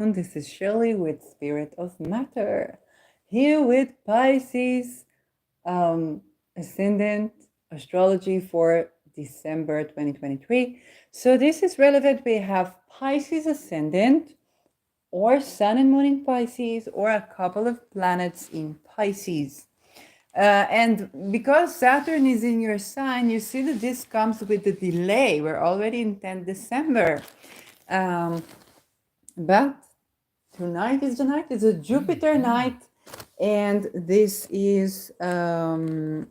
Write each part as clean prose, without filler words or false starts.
This is Shirley with Spirit of Matter, here with Pisces Ascendant Astrology for December 2023. So this is relevant. We have Pisces Ascendant, or Sun and Moon in Pisces, or a couple of planets in Pisces. And because Saturn is in your sign, you see that this comes with a delay. We're already in 10 December. But tonight is the night. It's a Jupiter night. And this is the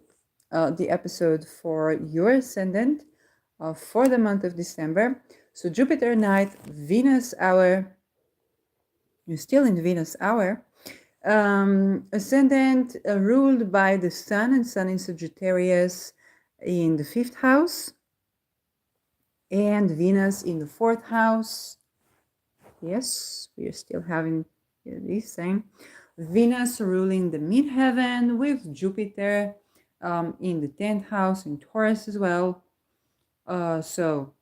episode for your ascendant for the month of December. So Jupiter night, Venus hour. You're still in Venus hour. Ascendant ruled by the Sun, and Sun in Sagittarius in the 5th house, and Venus in the 4th house. Yes, we are still having this thing. Venus ruling the midheaven with Jupiter in the 10th house in Taurus as well. So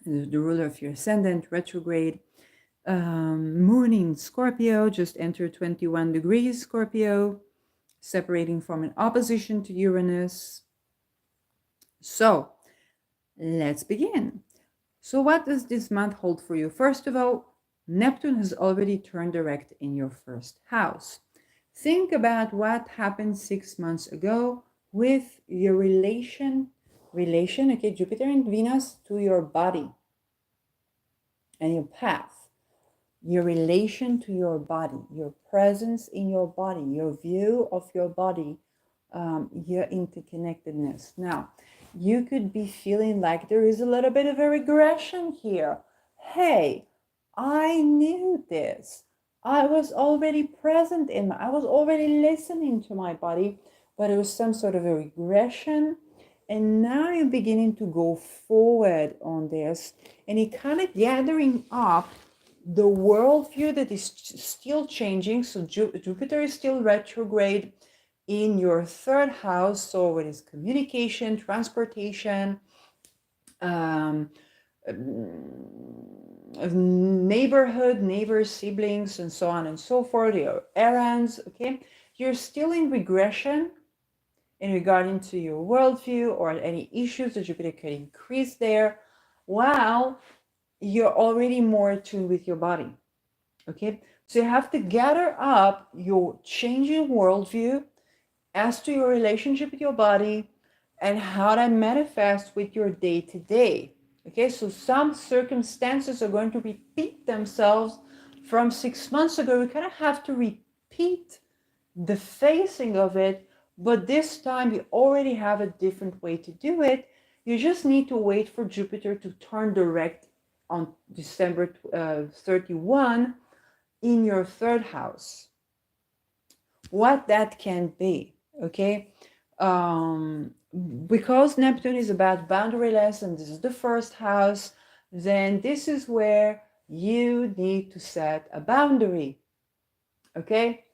the ruler of your ascendant, retrograde. Moon in Scorpio, just entered 21 degrees Scorpio, separating from an opposition to Uranus. So let's begin. So what does this month hold for you? First of all, Neptune has already turned direct in your 1st house. Think about what happened 6 months ago with your relation, okay, Jupiter and Venus, to your body and your path. Your relation to your body, your presence in your body, your view of your body, your interconnectedness. Now, you could be feeling like there is a little bit of a regression here. Hey, I knew this. I was already present I was already listening to my body, but it was some sort of a regression. And now you're beginning to go forward on this, and you're kind of gathering up the worldview that is still changing. So Jupiter is still retrograde in your 3rd house. So it is communication, transportation, neighborhood, neighbors, siblings, and so on and so forth, your errands, okay? You're still in regression in regarding to your worldview or any issues that Jupiter could increase there, while you're already more attuned with your body, okay? So you have to gather up your changing worldview as to your relationship with your body and how that manifests with your day-to-day, okay? So some circumstances are going to repeat themselves from 6 months ago. We kind of have to repeat the facing of it, but this time you already have a different way to do it. You just need to wait for Jupiter to turn direct on December 31 in your 3rd house. What that can be, okay? Because Neptune is about boundaryless and this is the 1st house, then this is where you need to set a boundary, okay?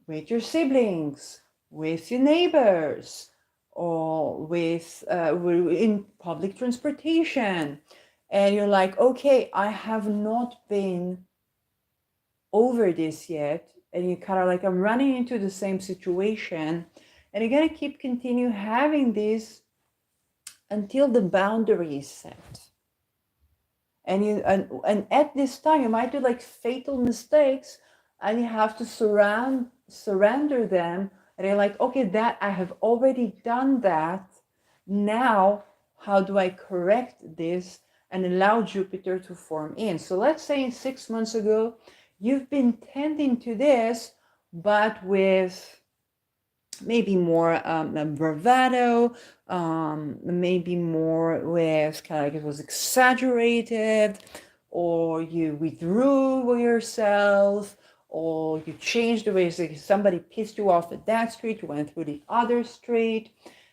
With your siblings, with your neighbors, or with in public transportation. And you're like, okay, I have not been over this yet. And you kind of like, I'm running into the same situation. And you're going to continue having this until the boundary is set. And at this time, you might do like fatal mistakes, and you have to surrender them. And you're like, okay, that I have already done that. Now, how do I correct this and allow Jupiter to form in? So let's say 6 months ago, you've been tending to this, but with maybe more bravado, maybe more with kind of like it was exaggerated, or you withdrew yourself, or you changed the way somebody pissed you off at that street, you went through the other street,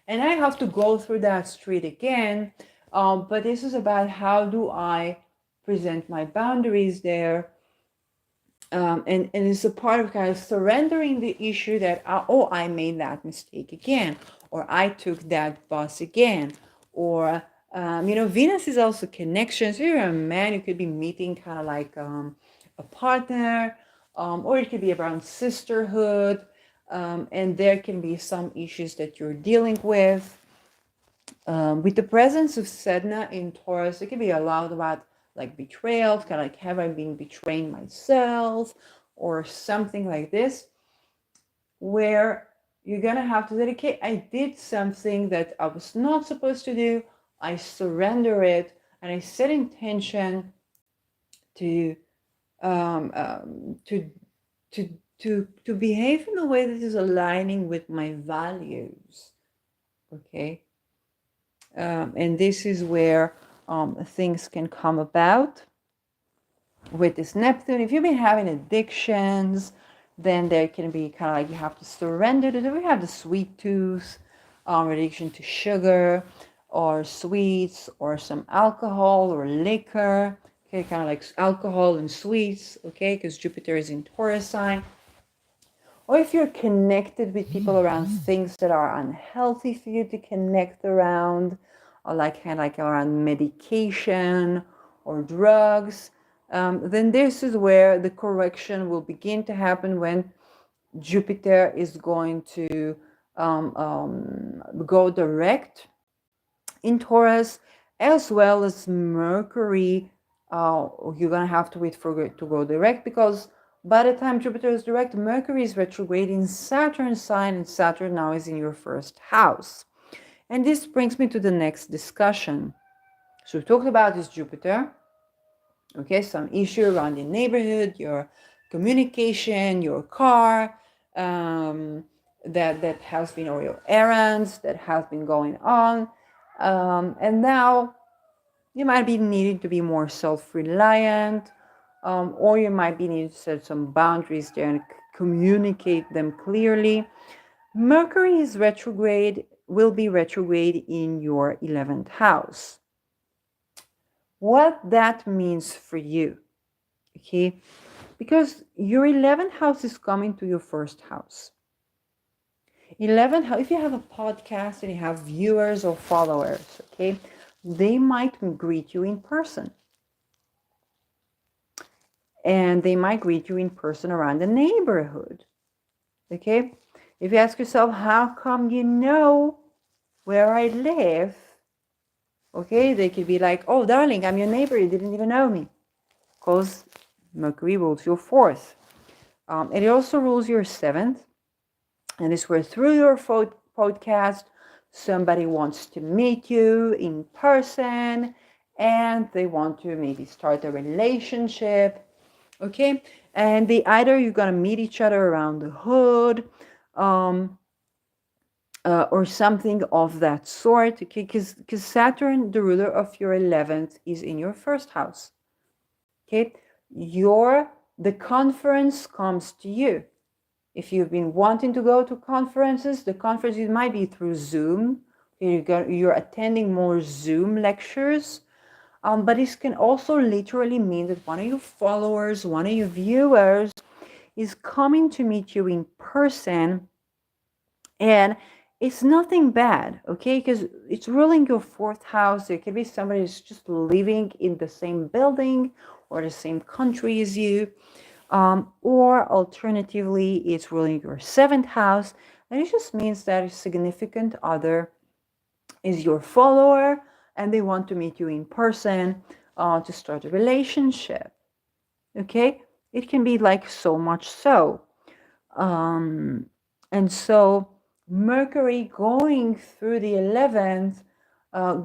and I have to go through that street again. But this is about how do I present my boundaries there. And it's a part of kind of surrendering the issue that, I made that mistake again, or I took that bus again, or, Venus is also connection. So you're a man, you could be meeting kind of like a partner, or it could be around sisterhood, and there can be some issues that you're dealing with. With the presence of Sedna in Taurus, it can be a lot about like betrayal, kind of like, have I been betraying myself, or something like this, where you're gonna have to dedicate, I did something that I was not supposed to do, I surrender it, and I set intention to um, um, to to behave in a way that is aligning with my values. Okay, and this is where things can come about with this Neptune. If you've been having addictions, then there can be kind of like you have to surrender to. We have the sweet tooth, addiction to sugar, or sweets, or some alcohol or liquor. Okay, kind of like alcohol and sweets. Okay, because Jupiter is in Taurus sign. Or if you're connected with people around things that are unhealthy for you to connect around, or like kind of like around medication or drugs, then this is where the correction will begin to happen when Jupiter is going to go direct in Taurus, as well as Mercury. You're gonna have to wait for it to go direct, because by the time Jupiter is direct, Mercury is retrograde in Saturn's sign, and Saturn now is in your first house. And this brings me to the next discussion. So we talked about this Jupiter. Okay, some issue around the neighborhood, your communication, your car, that has been, or your errands that have been going on, and now you might be needing to be more self-reliant, or you might be needing to set some boundaries there and communicate them clearly. Mercury is retrograde, will be retrograde in your 11th house. What that means for you, okay? Because your 11th house is coming to your first house. 11th house, if you have a podcast and you have viewers or followers, okay, they might greet you in person. And they might greet you in person around the neighborhood. Okay? If you ask yourself, how come you know where I live? Okay, they could be like, oh, darling, I'm your neighbor. You didn't even know me. Because Mercury rules your fourth. And it also rules your seventh. And it's where through your podcast, somebody wants to meet you in person and they want to maybe start a relationship. Okay, and either you're gonna meet each other around the hood, or something of that sort. Okay, because Saturn, the ruler of your 11th, is in your first house. Okay, the conference comes to you. If you've been wanting to go to conferences, the conference, it might be through Zoom. You're attending more Zoom lectures. But this can also literally mean that one of your followers, one of your viewers is coming to meet you in person, and it's nothing bad, okay? Because it's ruling your fourth house. It could be somebody who's just living in the same building or the same country as you, or alternatively, it's ruling your seventh house, and it just means that a significant other is your follower and they want to meet you in person to start a relationship. Okay, it can be like so much so. And so Mercury going through the 11th,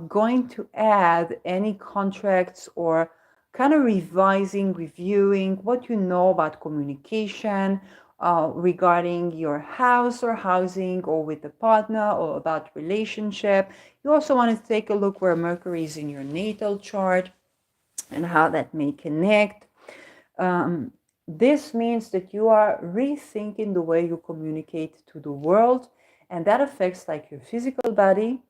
going to add any contracts or kind of reviewing what you know about communication, regarding your house or housing or with a partner or about relationship. You also want to take a look where Mercury is in your natal chart and how that may connect. This means that you are rethinking the way you communicate to the world, and that affects like your physical body.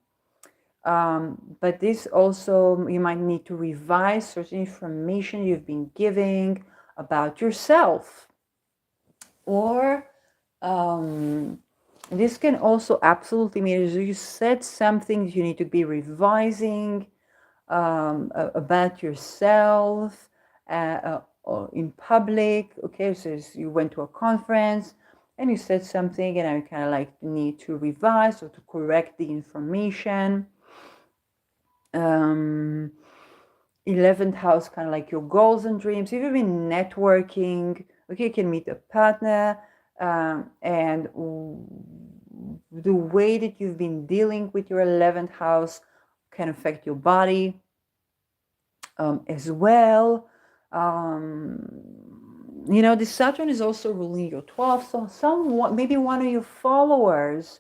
But this also, you might need to revise certain information you've been giving about yourself. Or this can also absolutely mean you said something you need to be revising about yourself, or in public. Okay, so you went to a conference and you said something, and I kind of like need to revise or to correct the information. 11th house, kind of like your goals and dreams. If you've been networking, okay, you can meet a partner, and the way that you've been dealing with your 11th house can affect your body as well. The Saturn is also ruling your 12th, so maybe one of your followers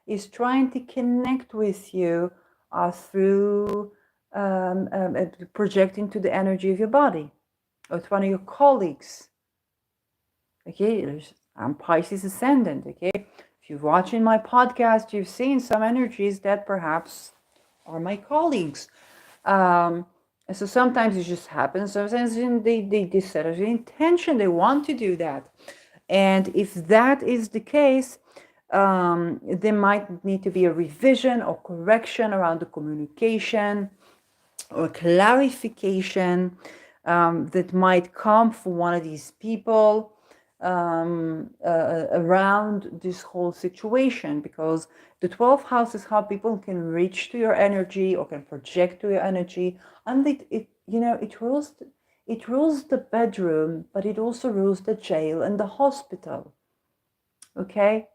is trying to connect with you through projecting to the energy of your body, or it's one of your colleagues. Okay, I'm Pisces ascendant. Okay, if you're watching my podcast, you've seen some energies that perhaps are my colleagues. And so sometimes it just happens. Sometimes they set an intention, they want to do that. And if that is the case, there might need to be a revision or correction around the communication or clarification that might come from one of these people around this whole situation, because the 12th house is how people can reach to your energy or can project to your energy, and it rules the bedroom, but it also rules the jail and the hospital. Okay.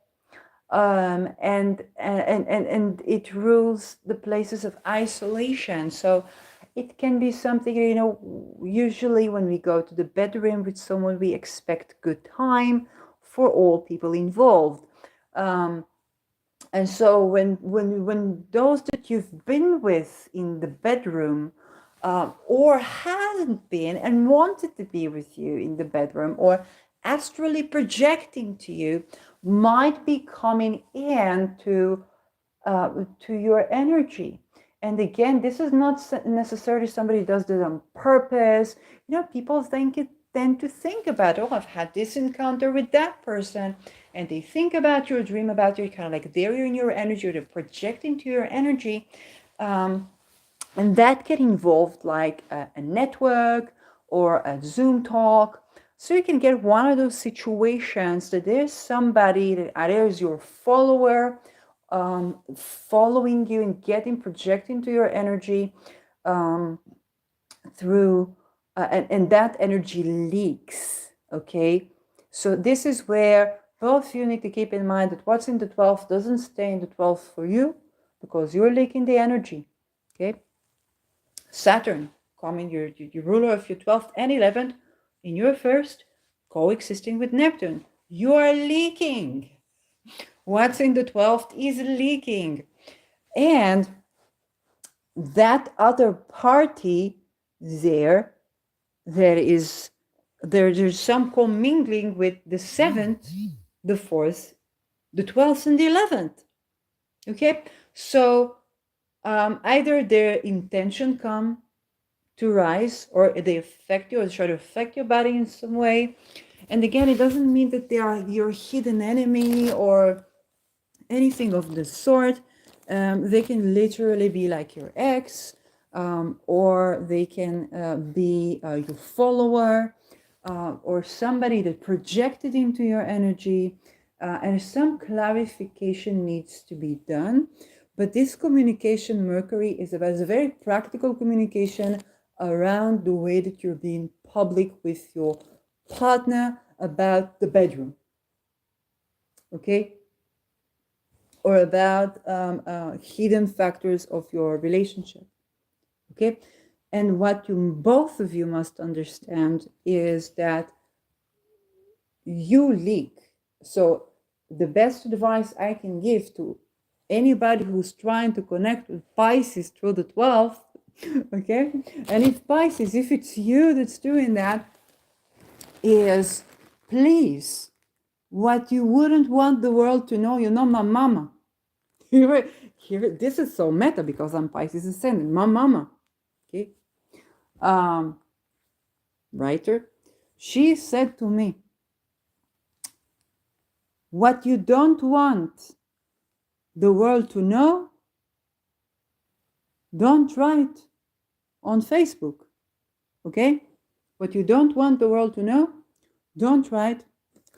And it rules the places of isolation. So it can be something, usually when we go to the bedroom with someone, we expect good time for all people involved. And so when those that you've been with in the bedroom, or hadn't been and wanted to be with you in the bedroom, or astrally projecting to you, might be coming in to your energy. And again, this is not necessarily somebody who does this on purpose. People tend to think about, oh, I've had this encounter with that person, and they think about you or dream about you, kind of like they're in your energy, or they're projecting to your energy. And that can involve like a network or a Zoom talk. So you can get one of those situations that there's somebody that either is your follower, following you and projecting to your energy through, and that energy leaks. Okay, so this is where both of you need to keep in mind that what's in the 12th doesn't stay in the 12th for you, because you're leaking the energy. Okay, Saturn coming, your ruler of your 12th and 11th in your first, coexisting with Neptune. You are leaking. What's in the 12th is leaking. And that other party there's some commingling with the 7th, the 4th, the 12th, and the 11th. Okay, so either their intention come to rise, or they affect you or try to affect your body in some way. And again, it doesn't mean that they are your hidden enemy or anything of the sort. They can literally be like your ex, or they can be your follower, or somebody that projected into your energy, and some clarification needs to be done. But this communication, Mercury, is about a very practical communication around the way that you're being public with your partner about the bedroom. Okay, or about hidden factors of your relationship. Okay, and what both of you must understand is that you leak. So the best advice I can give to anybody who's trying to connect with Pisces through the 12th, okay, and if Pisces, if it's you that's doing that, is please, what you wouldn't want the world to know, my mama. Here, this is so meta because I'm Pisces ascendant. My mama, okay, writer, she said to me, what you don't want the world to know, don't write on Facebook, okay? What you don't want the world to know, don't write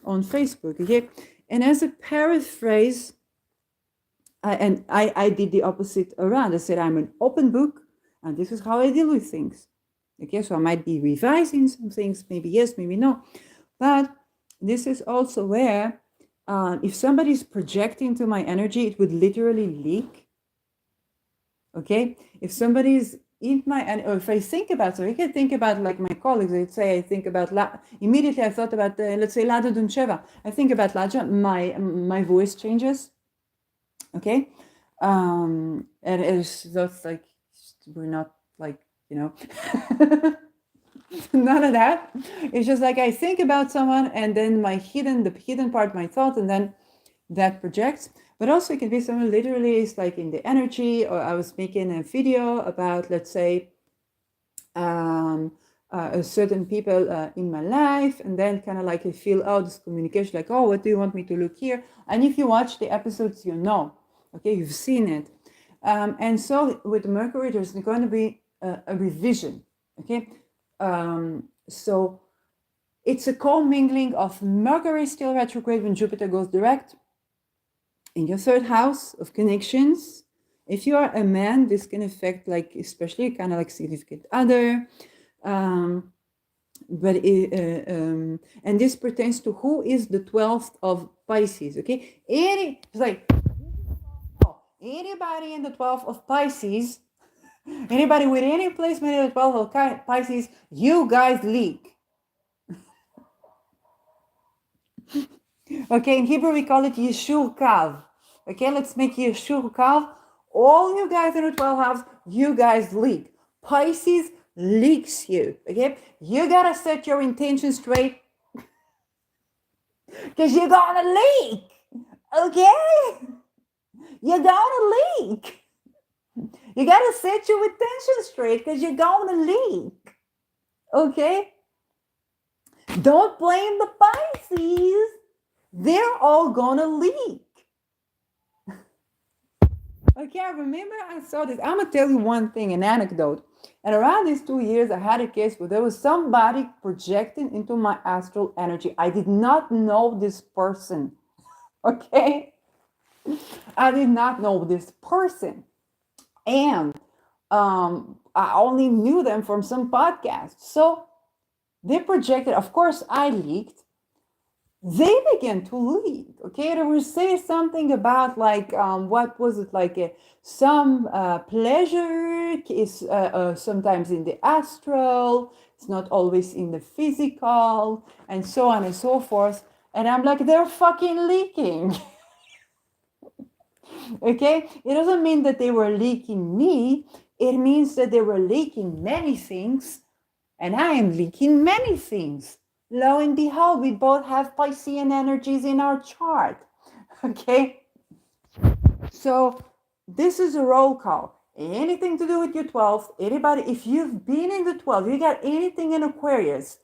on Facebook, okay? And as a paraphrase, I did the opposite around. I said, I'm an open book, and this is how I deal with things. Okay, so I might be revising some things, maybe yes, maybe no. But this is also where, if somebody's projecting to my energy, it would literally leak. Okay, if somebody's in my, or if I think about, so I can think about like my colleagues, I'd say I think about, immediately I thought about, let's say, Lada Duncheva. I think about Laja, my voice changes. Okay, and it's just like, we're not like, none of that. It's just like I think about someone, and then the hidden part, my thought, and then that projects. But also it can be someone literally is like in the energy, or I was making a video about, let's say, certain people in my life, and then kind of like I feel, oh, this communication, like, oh, what do you want me to look here? And if you watch the episodes, okay, you've seen it. And so with Mercury, there's going to be a revision, okay? So it's a commingling of Mercury still retrograde when Jupiter goes direct in your third house of connections. If you are a man, this can affect, like, especially kind of like significant other. And this pertains to who is the 12th of Pisces, okay? It's like, anybody in the 12th of Pisces, anybody with any placement in the 12th of Pisces, you guys leak. Okay, in Hebrew we call it Yeshur Kav. Okay, let's make Yeshur Kav. All you guys in the 12th house, you guys leak. Pisces leaks you. Okay, you gotta set your intention straight, because you're gonna leak. Okay, you're gonna leak. You gotta set your intention straight, because you're gonna leak. Okay, don't blame the Pisces. They're all gonna leak. Okay, I remember I saw this. I'm gonna tell you one thing, an anecdote. And around these 2 years, I had a case where there was somebody projecting into my astral energy. I did not know this person. Okay? I did not know this person. And I only knew them from some podcasts. So they projected, of course, I leaked. They began to leak. Okay, they were saying something about, like, what was it, like some pleasure is sometimes in the astral, it's not always in the physical, and so on and so forth. And I'm like, they're fucking leaking. Okay, it doesn't mean that they were leaking me, it means that they were leaking many things, and I am leaking many things. Lo and behold, we both have Piscean energies in our chart. Okay? So this is a roll call. Anything to do with your 12th, anybody, if you've been in the 12th, you got anything in Aquarius,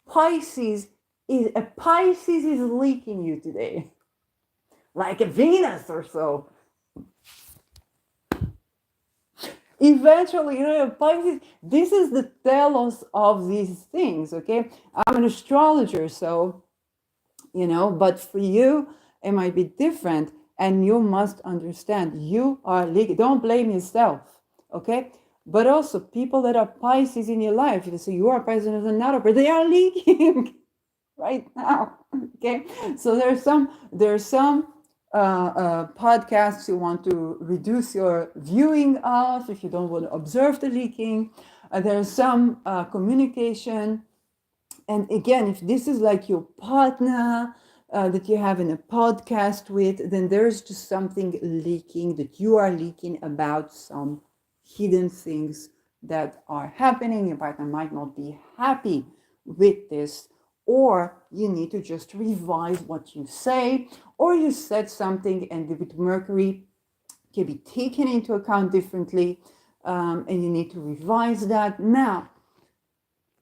Pisces is leaking you today. Like a Venus or so. Eventually, Pisces, this is the telos of these things, okay? I'm an astrologer, so, but for you, it might be different, and you must understand, you are leaking. Don't blame yourself, okay? But also, people that are Pisces in your life, you say you are Pisces and another, but they are leaking right now, okay? So there's some podcasts you want to reduce your viewing of if you don't want to observe the leaking. There's some communication. And again, if this is like your partner that you have in a podcast with, then there's just something leaking, that you are leaking about some hidden things that are happening. Your partner might not be happy with this, or you need to just revise what you say, or you said something and with Mercury can be taken into account differently, and you need to revise that. Now,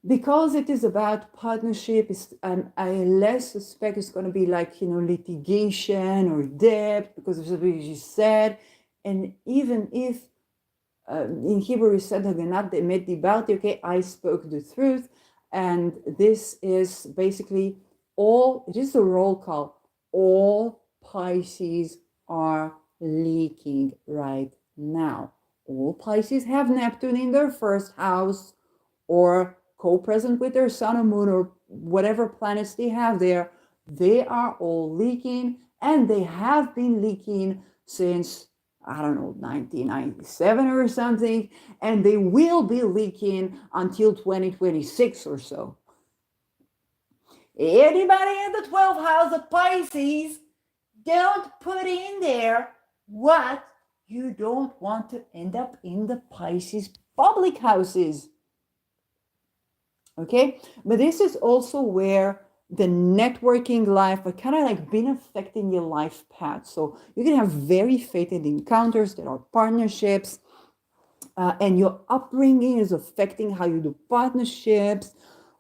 because it is about partnership, I less suspect it's going to be like, litigation or debt because of what you said. And even if in Hebrew we said okay, I spoke the truth. And this is basically it is a roll call. All Pisces are leaking right now. All Pisces have Neptune in their first house, or co-present with their sun or moon, or whatever planets they have there. They are all leaking, and they have been leaking since, I don't know, 1997 or something, and they will be leaking until 2026 or so. Anybody in the 12th house of Pisces, don't put in there what you don't want to end up in the Pisces public houses. Okay, but this is also where the networking life kind of like been affecting your life path. So you can have very fated encounters that are partnerships, and your upbringing is affecting how you do partnerships,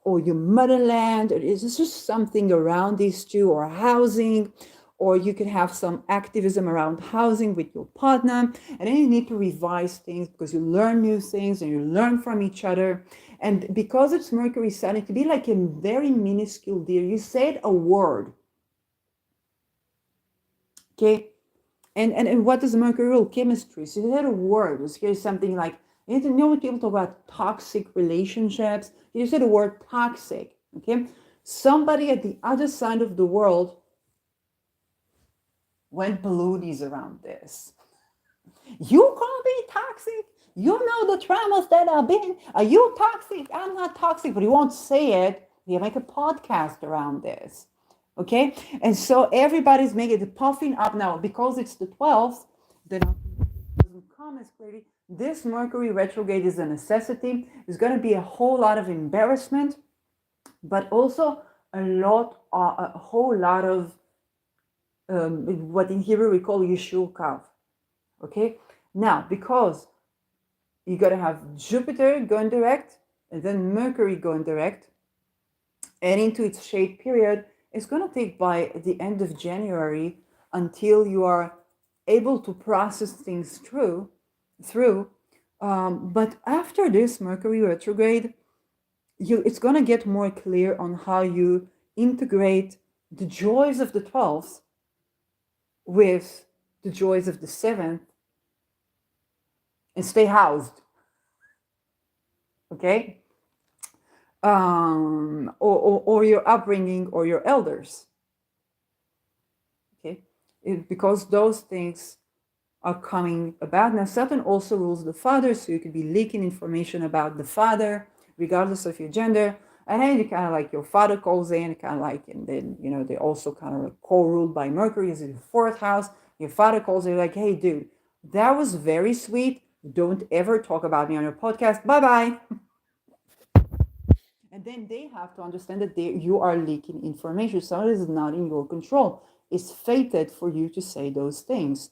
or your motherland, or it's just something around these two, or housing, or you could have some activism around housing with your partner, and then you need to revise things because you learn new things and you learn from each other. And because it's Mercury Sun, it could be like a very minuscule deal. You said a word, okay? And what does Mercury rule? Chemistry. So you said a word. It's here something like, you know when people talk about toxic relationships, you said the word toxic, okay? Somebody at the other side of the world went balloonies around this. You call me toxic? You know the traumas that I've been. Are you toxic? I'm not toxic, but you won't say it. You make a podcast around this. Okay? And so everybody's making it puffing up now because it's the 12th, then doesn't come as clearly. This Mercury retrograde is a necessity. There's going to be a whole lot of embarrassment, but also a whole lot of what in Hebrew we call Yeshul Kav. Okay? Now, because you got to have Jupiter going direct and then Mercury going direct and into its shade period, it's going to take by the end of January until you are able to process things through. But after this Mercury retrograde, it's going to get more clear on how you integrate the joys of the 12th with the joys of the 7th and stay housed. Okay? Or your upbringing or your elders. Okay? Because those things are coming about. Now, Saturn also rules the father, so you could be leaking information about the father, regardless of your gender. And then you kind of like your father calls in, kind of like, and then, you know, they also kind of like co-ruled by Mercury is in the 4th house. Your father calls in like, hey, dude, that was very sweet. Don't ever talk about me on your podcast. Bye-bye. And then they have to understand that you are leaking information. So it is not in your control. It's fated for you to say those things.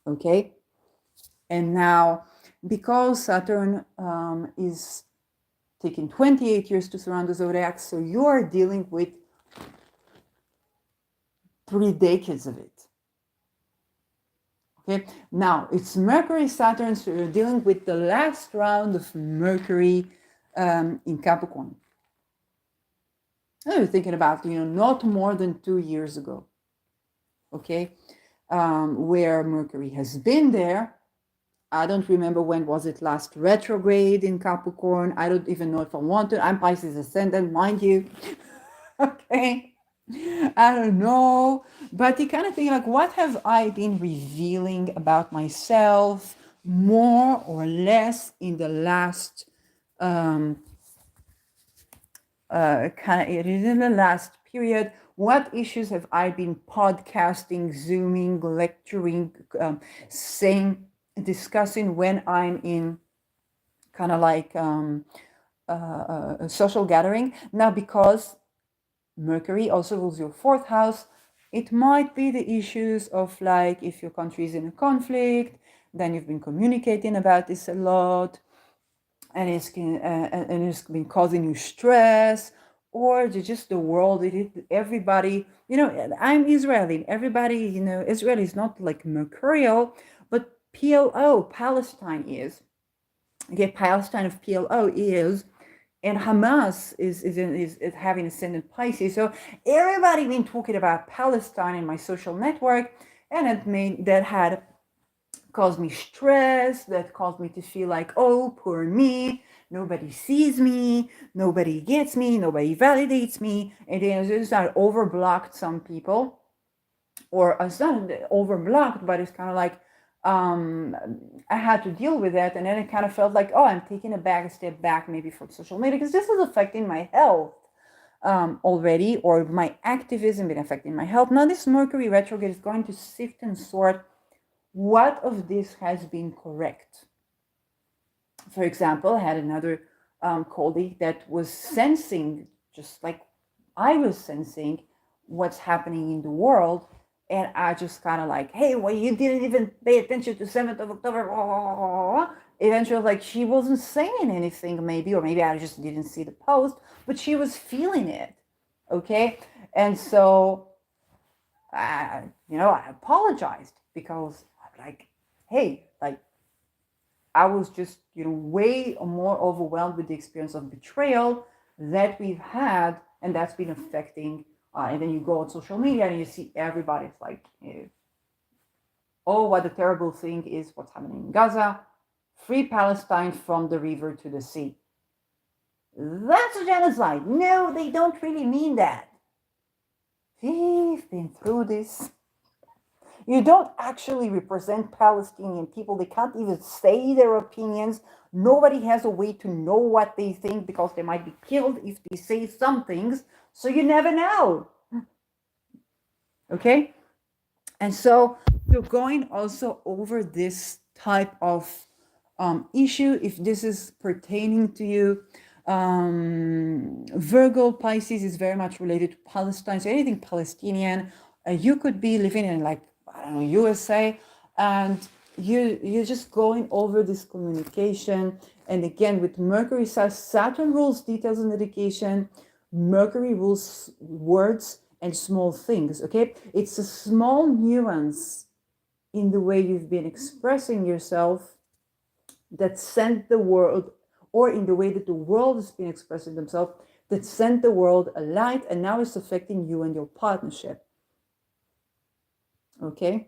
Okay? And now, because Saturn is taking 28 years to surround the zodiac, so you are dealing with 3 decades of it. Okay? Now, it's Mercury, Saturn, so you're dealing with the last round of Mercury in Capricorn. You're thinking about, not more than 2 years ago, okay, where Mercury has been there. I don't remember when was it last retrograde in Capricorn. I don't even know if I want to. I'm Pisces ascendant, mind you. Okay, I don't know, but you kind of think like, what have I been revealing about myself more or less in the last in the last period? What issues have I been podcasting, zooming, lecturing, discussing when I'm in kind of like a social gathering? Now, because Mercury also rules your 4th house, it might be the issues of like, if your country is in a conflict, then you've been communicating about this a lot, and it's been causing you stress, or just the world, everybody, I'm Israeli, everybody, Israel is not like mercurial, but PLO, Palestine is. Okay, Palestine of PLO is, and Hamas is having ascendant Pisces. So everybody been talking about Palestine in my social network, and that had caused me stress, that caused me to feel like, oh, poor me, nobody sees me, nobody gets me, nobody validates me, and then it's not overblocked some people, or it's not overblocked, but it's kind of like I had to deal with that, and then it kind of felt like, oh, I'm taking a step back maybe from social media because this is affecting my health already, or my activism been affecting my health. Now this Mercury retrograde is going to sift and sort what of this has been correct. For example, I had another colleague that was sensing, just like I was sensing, what's happening in the world. And I just kind of like, hey, well, you didn't even pay attention to 7th of October. Eventually, like, she wasn't saying anything, maybe, or maybe I just didn't see the post, but she was feeling it. Okay. And so, I apologized because I'm like, hey, like, I was just, way more overwhelmed with the experience of betrayal that we've had, and that's been affecting. And then you go on social media and you see everybody's like, oh, what a terrible thing is what's happening in Gaza. Free Palestine from the river to the sea. That's a genocide. No, they don't really mean that. We've been through this. You don't actually represent Palestinian people. They can't even say their opinions. Nobody has a way to know what they think because they might be killed if they say some things. So you never know. Okay? And so you're going also over this type of issue, if this is pertaining to you. Virgo Pisces is very much related to Palestine. So anything Palestinian, you could be living in, like, I don't know, USA, and you're just going over this communication. And again, with Mercury, Saturn rules details and dedication. Mercury rules words and small things. Okay, it's a small nuance in the way you've been expressing yourself that sent the world, or in the way that the world has been expressing themselves, that sent the world a light, and now it's affecting you and your partnership. Okay?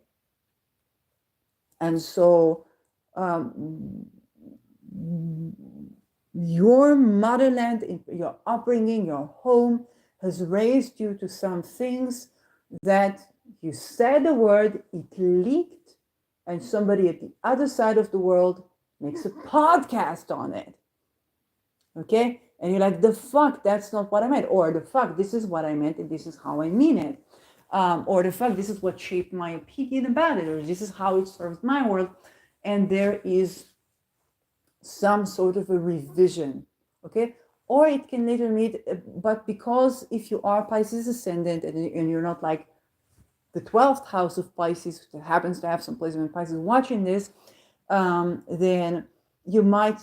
And so your motherland, your upbringing, your home has raised you to some things that you said a word, it leaked, and somebody at the other side of the world makes a podcast on it. Okay? And you're like, the fuck, that's not what I meant. Or the fuck, this is what I meant and this is how I mean it. Or the fuck, this is what shaped my opinion about it. Or this is how it serves my world. And there is some sort of a revision. Okay? Or it can later meet, but because if you are Pisces ascendant and you're not like the 12th house of Pisces, that happens to have some placement in Pisces watching this, then you might,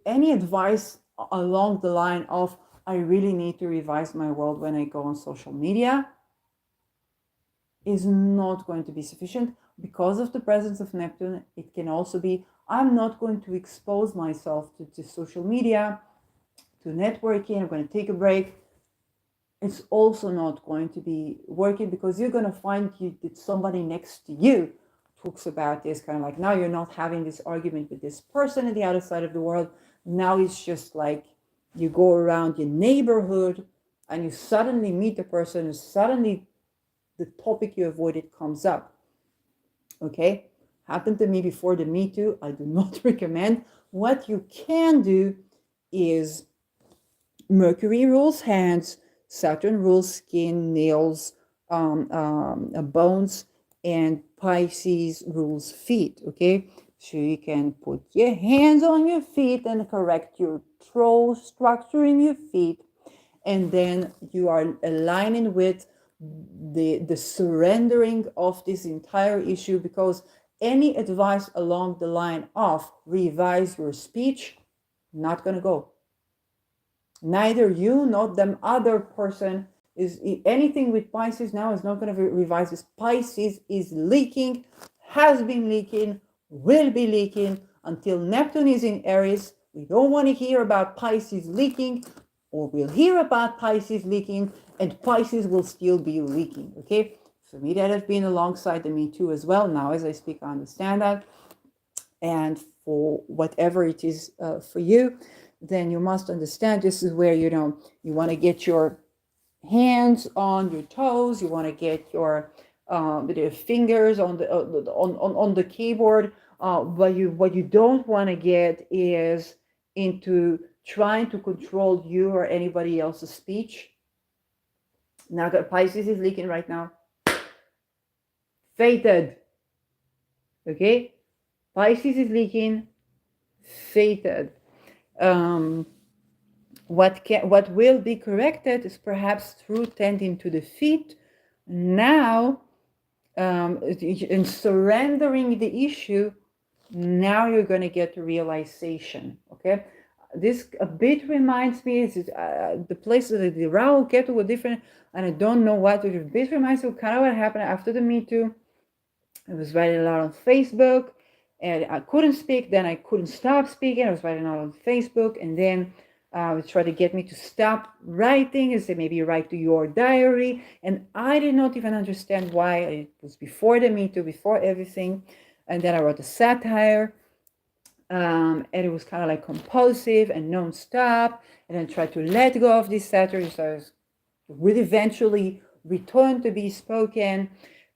any advice along the line of, I really need to revise my world when I go on social media, is not going to be sufficient. Because of the presence of Neptune, it can also be, I'm not going to expose myself to social media, to networking, I'm going to take a break. It's also not going to be working because you're going to find that somebody next to you talks about this, kind of like, now you're not having this argument with this person at the other side of the world. Now it's just like you go around your neighborhood and you suddenly meet the person and suddenly the topic you avoided comes up. Okay? Happened to me before the Me Too. I do not recommend. What you can do is Mercury rules hands, Saturn rules skin, nails, bones, and Pisces rules feet. Okay, so you can put your hands on your feet and correct your toe structure in your feet, and then you are aligning with the surrendering of this entire issue, because any advice along the line of revise your speech, not gonna go. Neither you nor the other person is anything with Pisces now is not going to revise this. Pisces is leaking, has been leaking, will be leaking until Neptune is in Aries. We don't want to hear about Pisces leaking, or we'll hear about Pisces leaking and Pisces will still be leaking. Okay, for me that has been alongside the Me Too as well. Now as I speak, I understand that. And for whatever it is for you, then you must understand this is where, you know, you want to get your hands on your toes, you want to get your the fingers on the on the keyboard, but what you don't want to get is into trying to control you or anybody else's speech. Now that Pisces is leaking right now, fated. Okay, Pisces is leaking, fated. What will be corrected is perhaps through tending to the feet. Now, in surrendering the issue, now you're going to get the realization. Okay, this a bit reminds me, is the place that the Rahu Ketu were different, and I don't know what. It a bit reminds me of kind of what happened after the Me Too. I was writing a lot on Facebook, and I couldn't speak. Then I couldn't stop speaking. I was writing a lot on Facebook, and then would try to get me to stop writing and say, maybe write to your diary. And I did not even understand why. It was before the Me Too, before everything. And then I wrote a satire, and it was kind of like compulsive and non-stop. And then tried to let go of this satire, so I would eventually return to be spoken.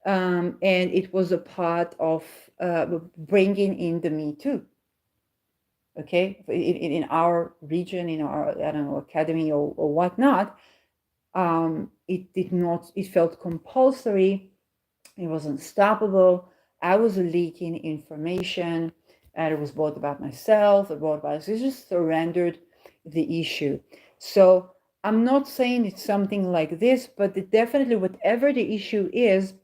And it was a part of bringing in the Me Too. Okay, in our region, in our, I don't know, academy or whatnot, it did not, it felt compulsory, it was unstoppable. I was leaking information, and it was both about myself, about I just surrendered the issue. So I'm not saying it's something like this, but definitely whatever the issue is,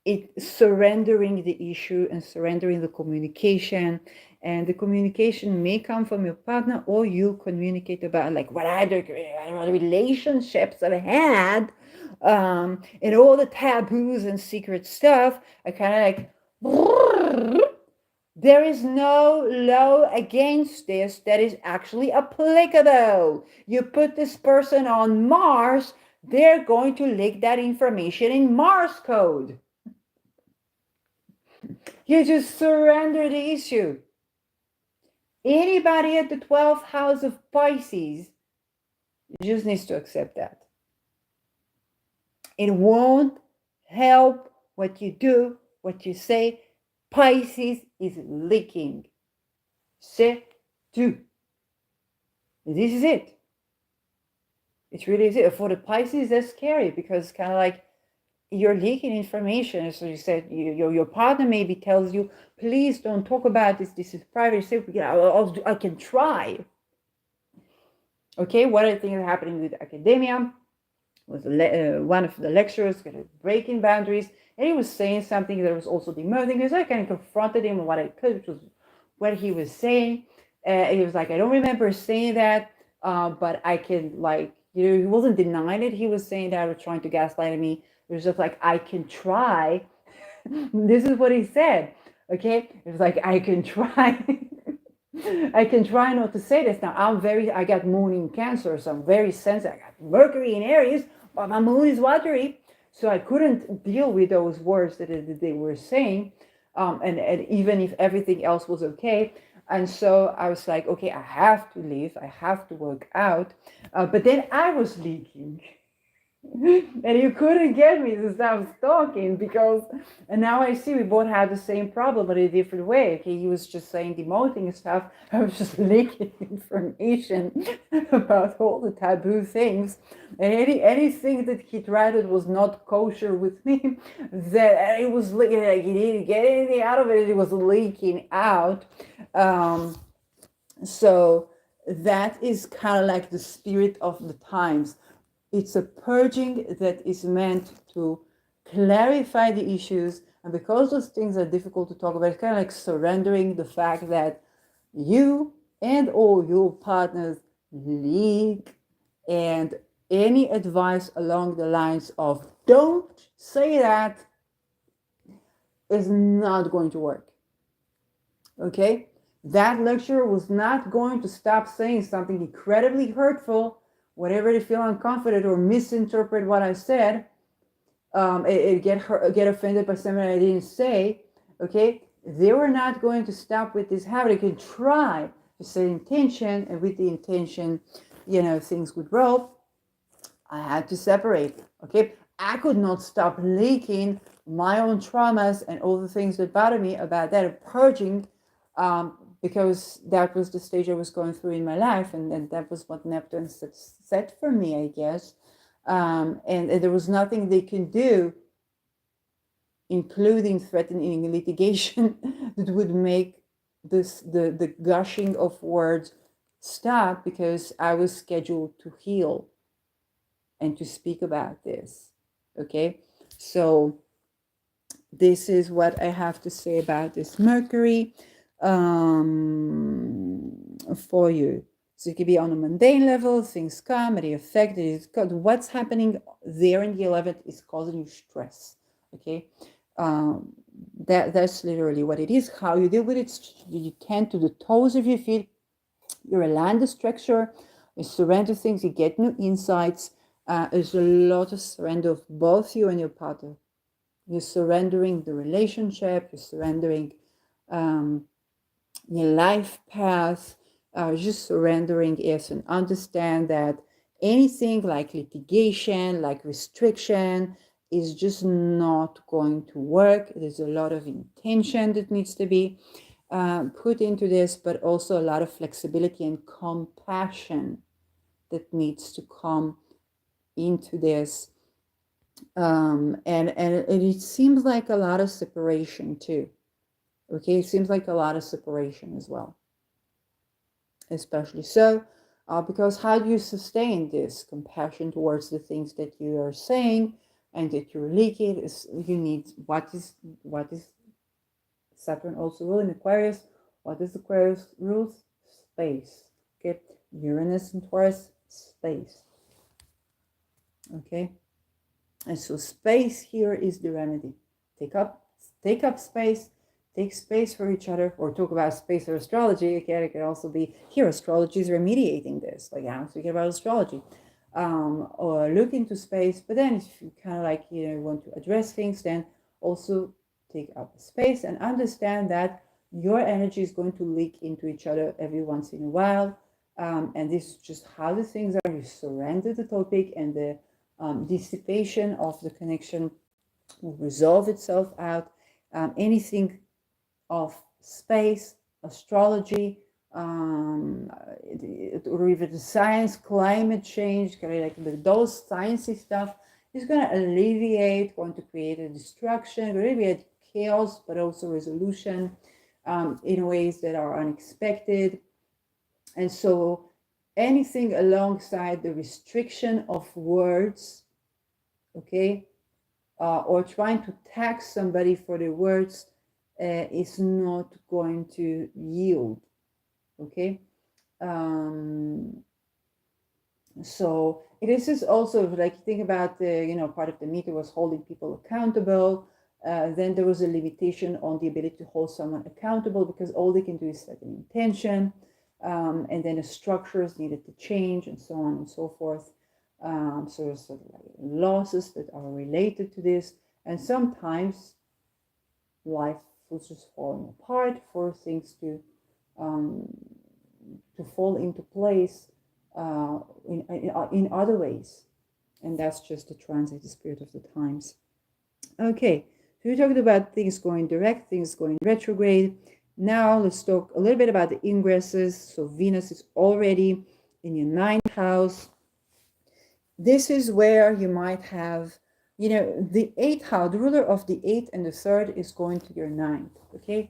it surrendering the issue and surrendering the communication. And the communication may come from your partner, or you communicate about like what other relationships I've had, and all the taboos and secret stuff. I kind of like, there is no law against this that is actually applicable. You put this person on Mars, they're going to leak that information in Mars code. You just surrender the issue. Anybody at the 12th house of Pisces just needs to accept that. It won't help what you do, what you say. Pisces is leaking. C'est tout. This is it. It really is it. For the Pisces, that's scary, because it's kind of like you're leaking information. So you said your partner maybe tells you, please don't talk about this. This is private. I can try. Okay, what I think is happening with academia was one of the lecturers kind of breaking boundaries, and he was saying something that was also demoting, because I kind of confronted him on what I could, which was what he was saying. He was like, I don't remember saying that, but I can, like, he wasn't denying it. He was saying that, or trying to gaslight me. It was just like, I can try. This is what he said. Okay, it was like, I can try. I can try not to say this. Now I got moon in Cancer, so I'm very sensitive. I got Mercury in Aries, but my moon is watery, so I couldn't deal with those words that they were saying, and even if everything else was okay. And so I was like, okay, I have to leave, I have to work out, but then I was leaking. And you couldn't get me to stop talking, because, and now I see we both had the same problem, but in a different way. Okay, he was just saying demoting stuff. I was just leaking information about all the taboo things, and anything that he tried that was not kosher with me, that it was like he didn't get anything out of it. It was leaking out. So that is kind of like the spirit of the times. It's a purging that is meant to clarify the issues. And because those things are difficult to talk about, it's kind of like surrendering the fact that you and all your partners leak. And any advice along the lines of don't say that is not going to work. Okay, that lecturer was not going to stop saying something incredibly hurtful, whatever they feel unconfident or misinterpret what I said, get offended by something I didn't say. Okay, they were not going to stop with this habit. They could try to set intention, and with the intention, things would grow. I had to separate. Okay, I could not stop leaking my own traumas and all the things that bother me about that, purging, because that was the stage I was going through in my life, and that was what Neptune set for me, I guess. And there was nothing they can do, including threatening litigation, that would make the gushing of words stop, because I was scheduled to heal and to speak about this. Okay, so this is what I have to say about this Mercury for you. So it could be on a mundane level, things come, they affect it. What's happening there in the 11th is causing you stress. Okay, that's literally what it is. How you deal with it, you tend to the toes of your feet. You align the structure, you surrender things, you get new insights. There's a lot of surrender of both you and your partner. You're surrendering the relationship, you're surrendering your life path, just surrendering, yes, and understand that anything like litigation, like restriction, is just not going to work. There's a lot of intention that needs to be put into this, but also a lot of flexibility and compassion that needs to come into this. And it seems like a lot of separation too. Okay, it seems like a lot of separation as well, especially so, because how do you sustain this compassion towards the things that you are saying and that you're leaking? Is you need what is Saturn also rule in Aquarius? What is Aquarius rules? Space. Okay, Uranus and Taurus, space. Okay, and so space here is the remedy. Take up space, take space for each other, or talk about space or astrology. Okay, it can also be here. Astrology is remediating this. Like I'm speaking about astrology, or look into space. But then, if you kind of like want to address things, then also take up space and understand that your energy is going to leak into each other every once in a while. And this is just how the things are. You surrender the topic, and the dissipation of the connection will resolve itself out. Anything of space, astrology, or even the science, climate change, like those sciencey stuff, is going to alleviate, going to create a destruction, alleviate chaos, but also resolution in ways that are unexpected. And so anything alongside the restriction of words, okay, or trying to tax somebody for their words is not going to yield, okay? So this is also like, think about the, part of the meter was holding people accountable. Then there was a limitation on the ability to hold someone accountable, because all they can do is set an intention. And then the structures needed to change, and so on and so forth. So there's sort of like losses that are related to this, and sometimes life was just falling apart for things to fall into place in other ways, and that's just the transit, the spirit of the times. Okay, so we talked about things going direct, things going retrograde. Now let's talk a little bit about the ingresses. So Venus is already in your 9th house. This is where you might have, the 8th house, the ruler of the 8th and the 3rd is going to your 9th. Okay.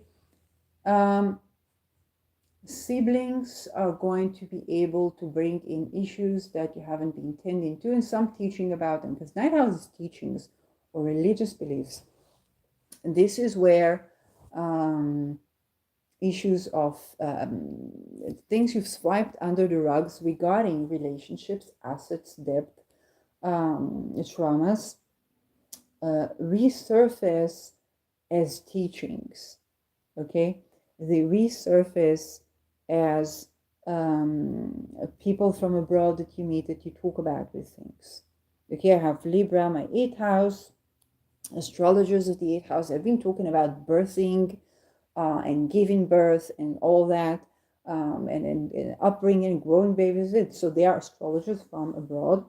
Siblings are going to be able to bring in issues that you haven't been tending to, and some teaching about them, because 9th house is teachings or religious beliefs. And this is where issues of things you've swiped under the rugs regarding relationships, assets, debt, traumas, resurface as teachings. Okay, they resurface as people from abroad that you meet, that you talk about with things. Okay, I have Libra, my 8th house. Astrologers of the 8th house have been talking about birthing and giving birth and all that, and upbringing, growing babies. So they are astrologers from abroad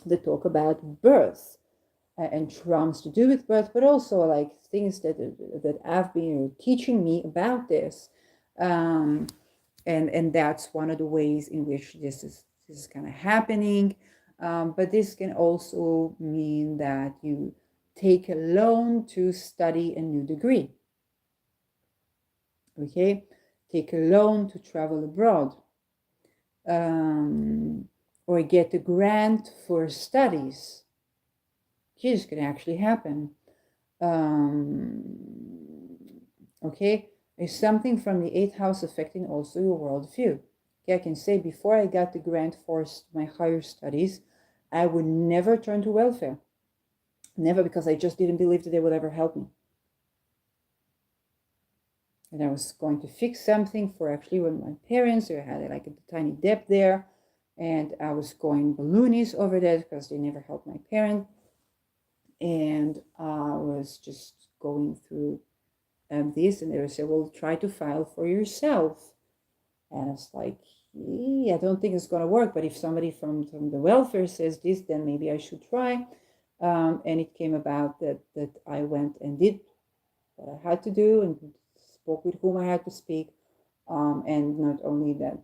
that talk about birth and traumas to do with birth, but also like things that have been teaching me about this, and that's one of the ways in which this is kind of happening. But this can also mean that you take a loan to study a new degree. Okay, take a loan to travel abroad, or get a grant for studies. This can actually happen. Okay, there's something from the 8th house affecting also your worldview. Okay, I can say before I got the grant for my higher studies, I would never turn to welfare. Never, because I just didn't believe that they would ever help me. And I was going to fix something for actually when my parents, I had like a tiny debt there, and I was going balloonies over that because they never helped my parent. And I was just going through this, and they would say, well, try to file for yourself. And it's like, I don't think it's going to work, but if somebody from the welfare says this, then maybe I should try. And it came about that I went and did what I had to do and spoke with whom I had to speak. And not only that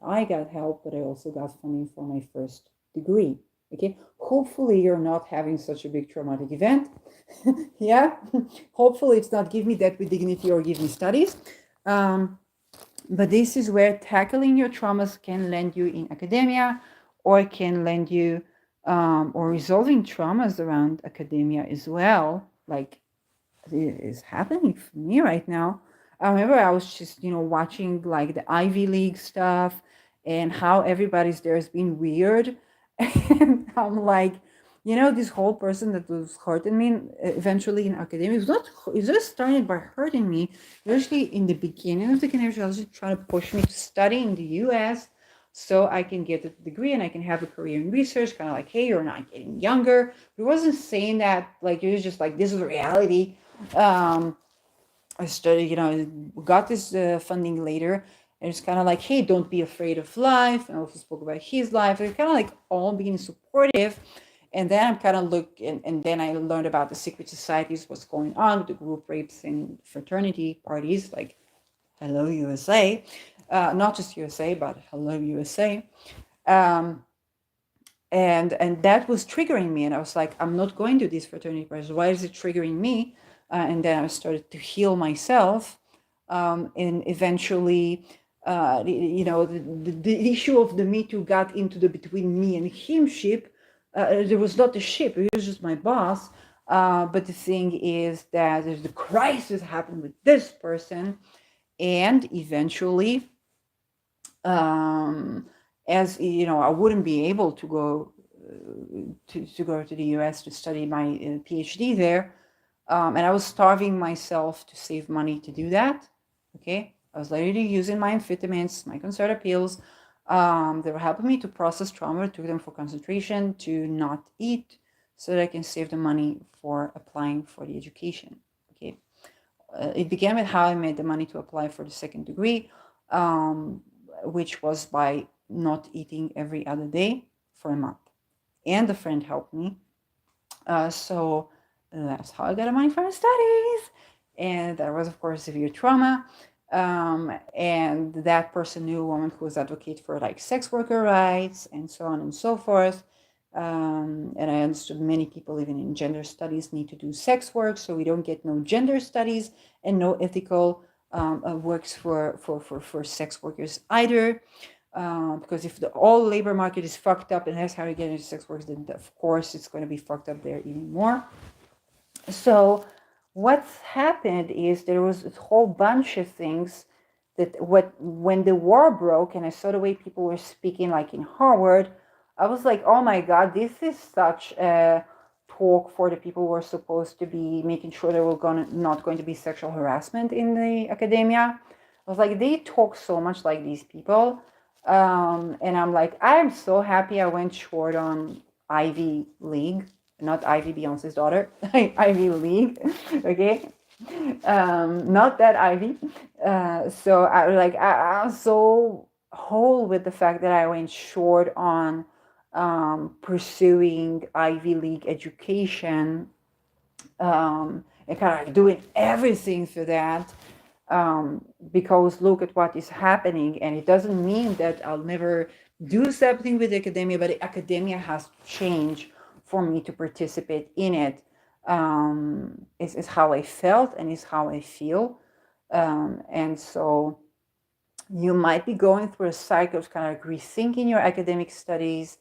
I got help, but I also got funding for my first degree. Okay, hopefully you're not having such a big traumatic event. Yeah, hopefully it's not give me death with dignity or give me studies. But this is where tackling your traumas can land you in academia, or can land you, or resolving traumas around academia as well, like it is happening for me right now. I remember I was just, watching like the Ivy League stuff and how everybody's there has been weird. And I'm like, this whole person that was hurting me eventually in academia, it's just started by hurting me. Usually in the beginning of the connection, I was just trying to push me to study in the US so I can get a degree and I can have a career in research, kind of like, hey, you're not getting younger. But it wasn't saying that, like, it was just like, this is reality. I studied, got this funding later. And it's kind of like, hey, don't be afraid of life. And I also spoke about his life. It's kind of like all being supportive. And then I'm kind of and then I learned about the secret societies, what's going on with the group rapes and fraternity parties, like Hello USA. Not just USA, but Hello USA. And that was triggering me, and I was like, I'm not going to these fraternity parties. Why is it triggering me? And then I started to heal myself, and eventually, the issue of the Me Too got into the between me and him ship. There was not a ship; it was just my boss. But the thing is that there's the crisis happened with this person, and eventually, as I wouldn't be able to go to the US to study my PhD there, and I was starving myself to save money to do that. Okay, I was literally using my amphetamines, my Concerta pills. They were helping me to process trauma, took them for concentration, to not eat, so that I can save the money for applying for the education. Okay, it began with how I made the money to apply for the second degree, which was by not eating every other day for a month. And a friend helped me. So that's how I got the money for my studies. And that was, of course, severe trauma. And that person knew a woman who was advocate for like sex worker rights and so on and so forth. And I understood many people, even in gender studies, need to do sex work, so we don't get no gender studies and no ethical works for sex workers either. Because if the all labor market is fucked up and that's how you get into sex work, then of course it's going to be fucked up there even more. So what's happened is there was a whole bunch of things that when the war broke and I saw the way people were speaking, like in Harvard, I was like, oh my God, this is such a talk for the people who are supposed to be making sure there were not going to be sexual harassment in the academia. I was like, they talk so much like these people. And I'm like, I'm so happy I went short on Ivy League, not Ivy, Beyonce's daughter, Ivy League, okay? Not that Ivy. So I'm so whole with the fact that I went short on pursuing Ivy League education, and kind of like doing everything for that, because look at what is happening. And it doesn't mean that I'll never do something with academia, but academia has to change for me to participate in it. Is how I felt and is how I feel. And so you might be going through a cycle of kind of rethinking your academic studies,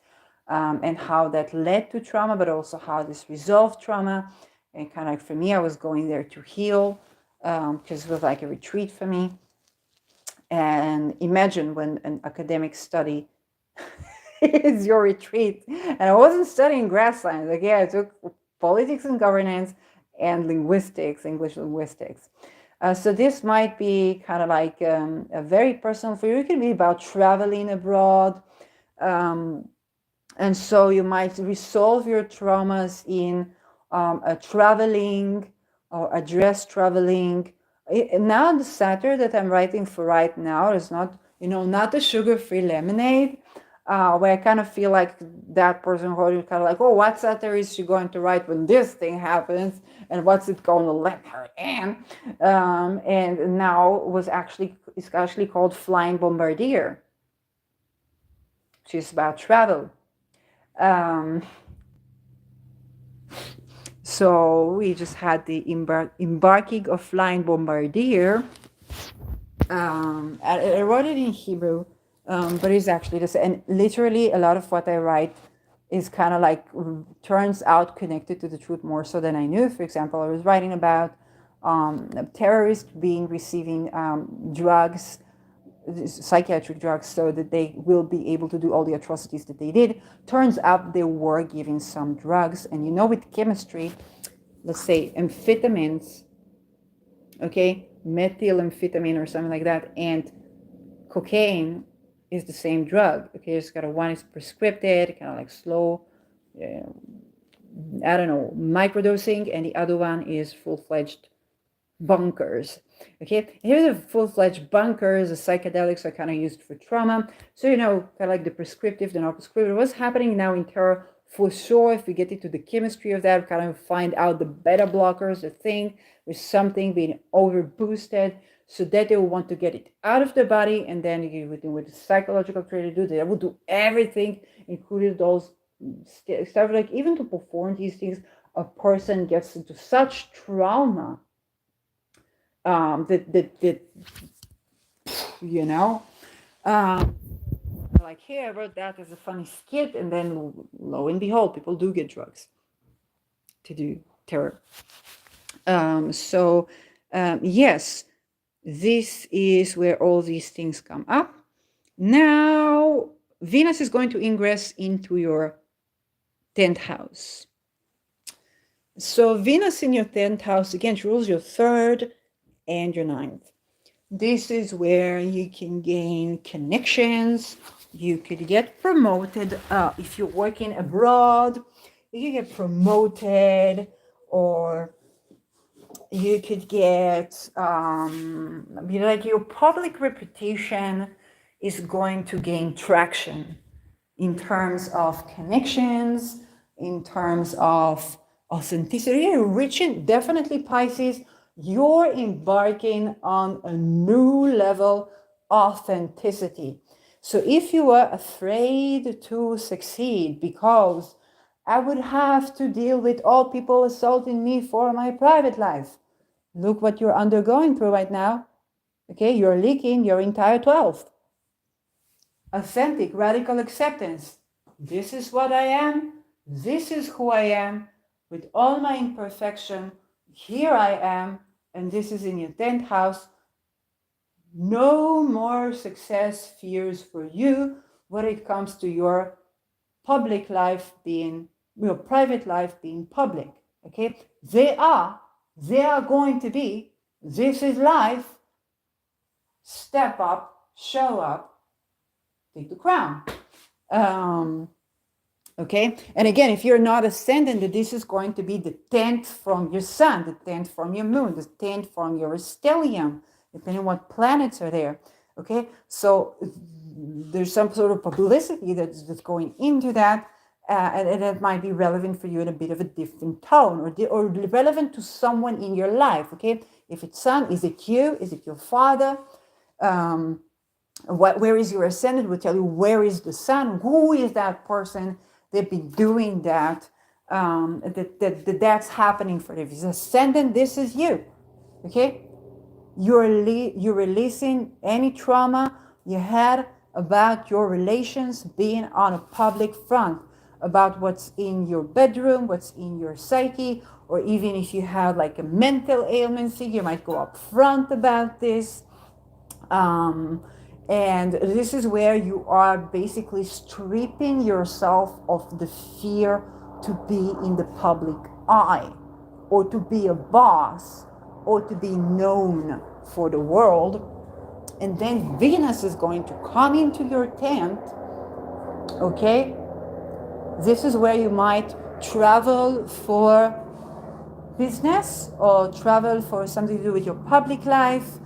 and how that led to trauma, but also how this resolved trauma. And kind of like for me, I was going there to heal, because it was like a retreat for me. And imagine when an academic study is your retreat. And I wasn't studying grad science. Like, yeah, I took politics and governance and linguistics, English linguistics. So this might be kind of like a very personal for you. It can be about traveling abroad. And so you might resolve your traumas in a traveling or address traveling. Now the satire that I'm writing for right now is not, not a sugar-free lemonade, where I kind of feel like that person wrote it kind of like, oh, what satire is she going to write when this thing happens, and what's it going to let her in? And now it's actually called Flying Bombardier. She's about travel. So we just had the embarking of Flying Bombardier. I wrote it in Hebrew, but it's actually the same. And literally, a lot of what I write is kind of like turns out connected to the truth more so than I knew. For example, I was writing about terrorists receiving drugs, psychiatric drugs, so that they will be able to do all the atrocities that they did. Turns out they were giving some drugs. And with chemistry, let's say amphetamines, okay, methylamphetamine or something like that, and cocaine is the same drug. Okay, it's got one is prescribed, kind of like slow, I don't know, microdosing, and the other one is full-fledged bunkers. Okay, here the full-fledged bunkers, the psychedelics are kind of used for trauma. So kind of like the prescriptive, the non-prescriptive. What's happening now in terror, for sure, if we get into the chemistry of that, we kind of find out the beta blockers, the thing with something being over boosted, so that they will want to get it out of the body. And then with the psychological training, they will do everything, including those stuff, like even to perform these things, a person gets into such trauma that like, hey, I wrote that as a funny skit, and then lo and behold, people do get drugs to do terror. Yes, this is where all these things come up. Now, Venus is going to ingress into your 10th house. So Venus in your 10th house, again, rules your 3rd and your 9th. This is where you can gain connections. You could get promoted. If you're working abroad, you can get promoted, or you could get, like your public reputation is going to gain traction in terms of connections, in terms of authenticity. Reaching, definitely Pisces, you're embarking on a new level of authenticity. So if you were afraid to succeed because I would have to deal with all people assaulting me for my private life, look what you're undergoing through right now. Okay, you're leaking your entire 12th. Authentic, radical acceptance. This is what I am. This is who I am. With all my imperfection, here I am. And this is in your 10th house. No more success fears for you when it comes to your public life being, your private life being public. Okay, they are going to be, this is life. step up, show up, take the crown. Okay, and again, if you're not ascendant, this is going to be the 10th from your sun, the 10th from your moon, the 10th from your stellium, depending on what planets are there. Okay, so there's some sort of publicity that's going into that, and it might be relevant for you in a bit of a different tone, or relevant to someone in your life. Okay, if it's sun, is it you? Is it your father? Where is your ascendant? Will tell you where is the sun. Who is that person? They've been doing that. That's happening for them. If it's ascendant, this is you. Okay, you're releasing any trauma you had about your relations being on a public front, about what's in your bedroom, what's in your psyche, or even if you have like a mental ailment thing, you might go up front about this. And this is where you are basically stripping yourself of the fear to be in the public eye, or to be a boss, or to be known for the world. And then Venus is going to come into your tent. Okay, this is where you might travel for business, or travel for something to do with your public life,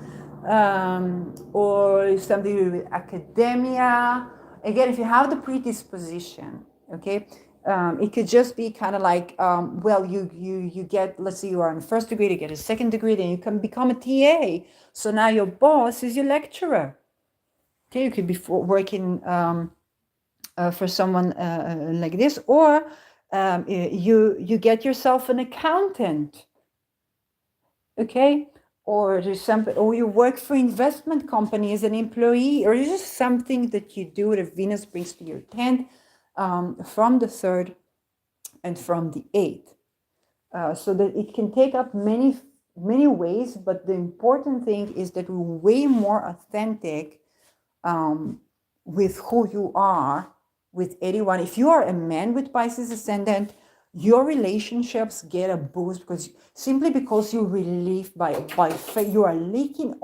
or something to do with academia. Again, if you have the predisposition, okay, it could just be kind of like, well, you get, let's say you are in first degree, you get a second degree, then you can become a TA. So now your boss is your lecturer. Okay, you could be working for someone like this, or you get yourself an accountant. Okay, or there's something, or you work for investment company as an employee, or it's just something that you do that Venus brings to your 10th, from the 3rd and from the 8th, so that it can take up many ways. But the important thing is that we're way more authentic with who you are with 81. If you are a man with Pisces ascendant, your relationships get a boost because you relieve by you are leaking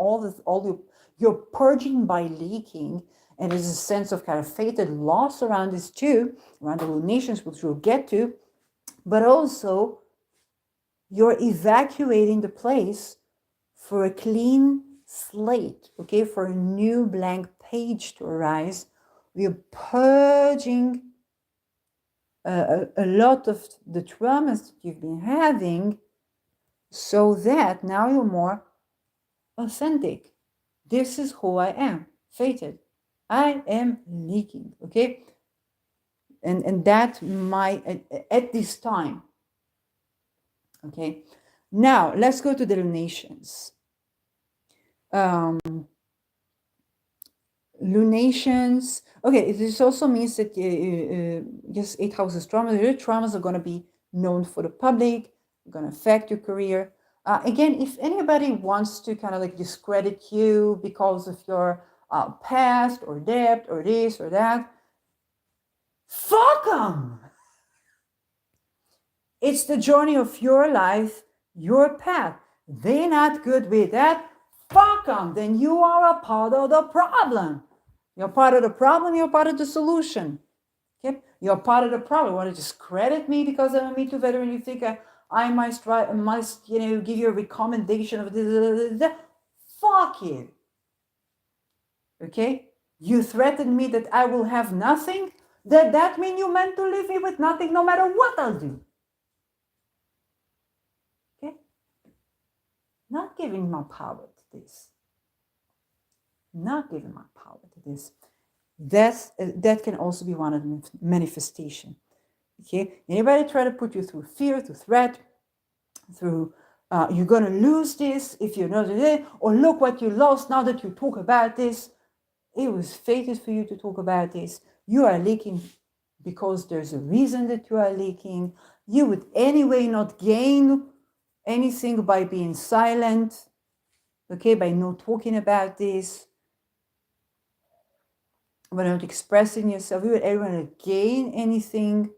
you're purging by leaking, and there's a sense of kind of fated loss around this too, around the lunations, which we'll get to, but also you're evacuating the place for a clean slate, okay, for a new blank page to arise. We're purging a lot of the traumas that you've been having, so that now you're more authentic. This is who I am, fated. I am leaking, okay? And that might, at this time, okay? Now, let's go to the lunations. Lunations, okay, this also means that just 8 houses trauma, your traumas are going to be known for the public, going to affect your career. Again, if anybody wants to kind of like discredit you because of your past or debt or this or that, fuck them. It's the journey of your life, your path. They're not good with that. Fuck them. Then you are a part of the problem. You're part of the problem, you're part of the solution. Okay? You're part of the problem. You want to discredit me because I'm a Me Too veteran? You think I must give you a recommendation of this? Fuck you. Okay? You threatened me that I will have nothing? That mean you meant to leave me with nothing no matter what I'll do? Okay? Not giving my power to this. Not giving my power to this. That can also be one of the manifestation. Okay, anybody try to put you through fear, through threat, through you're gonna lose this if you're not there, or look what you lost now that you talk about this. It was fated for you to talk about this. You are leaking because there's a reason that you are leaking. You would anyway not gain anything by being silent. Okay, by not talking about this. By not expressing yourself, you would ever gain anything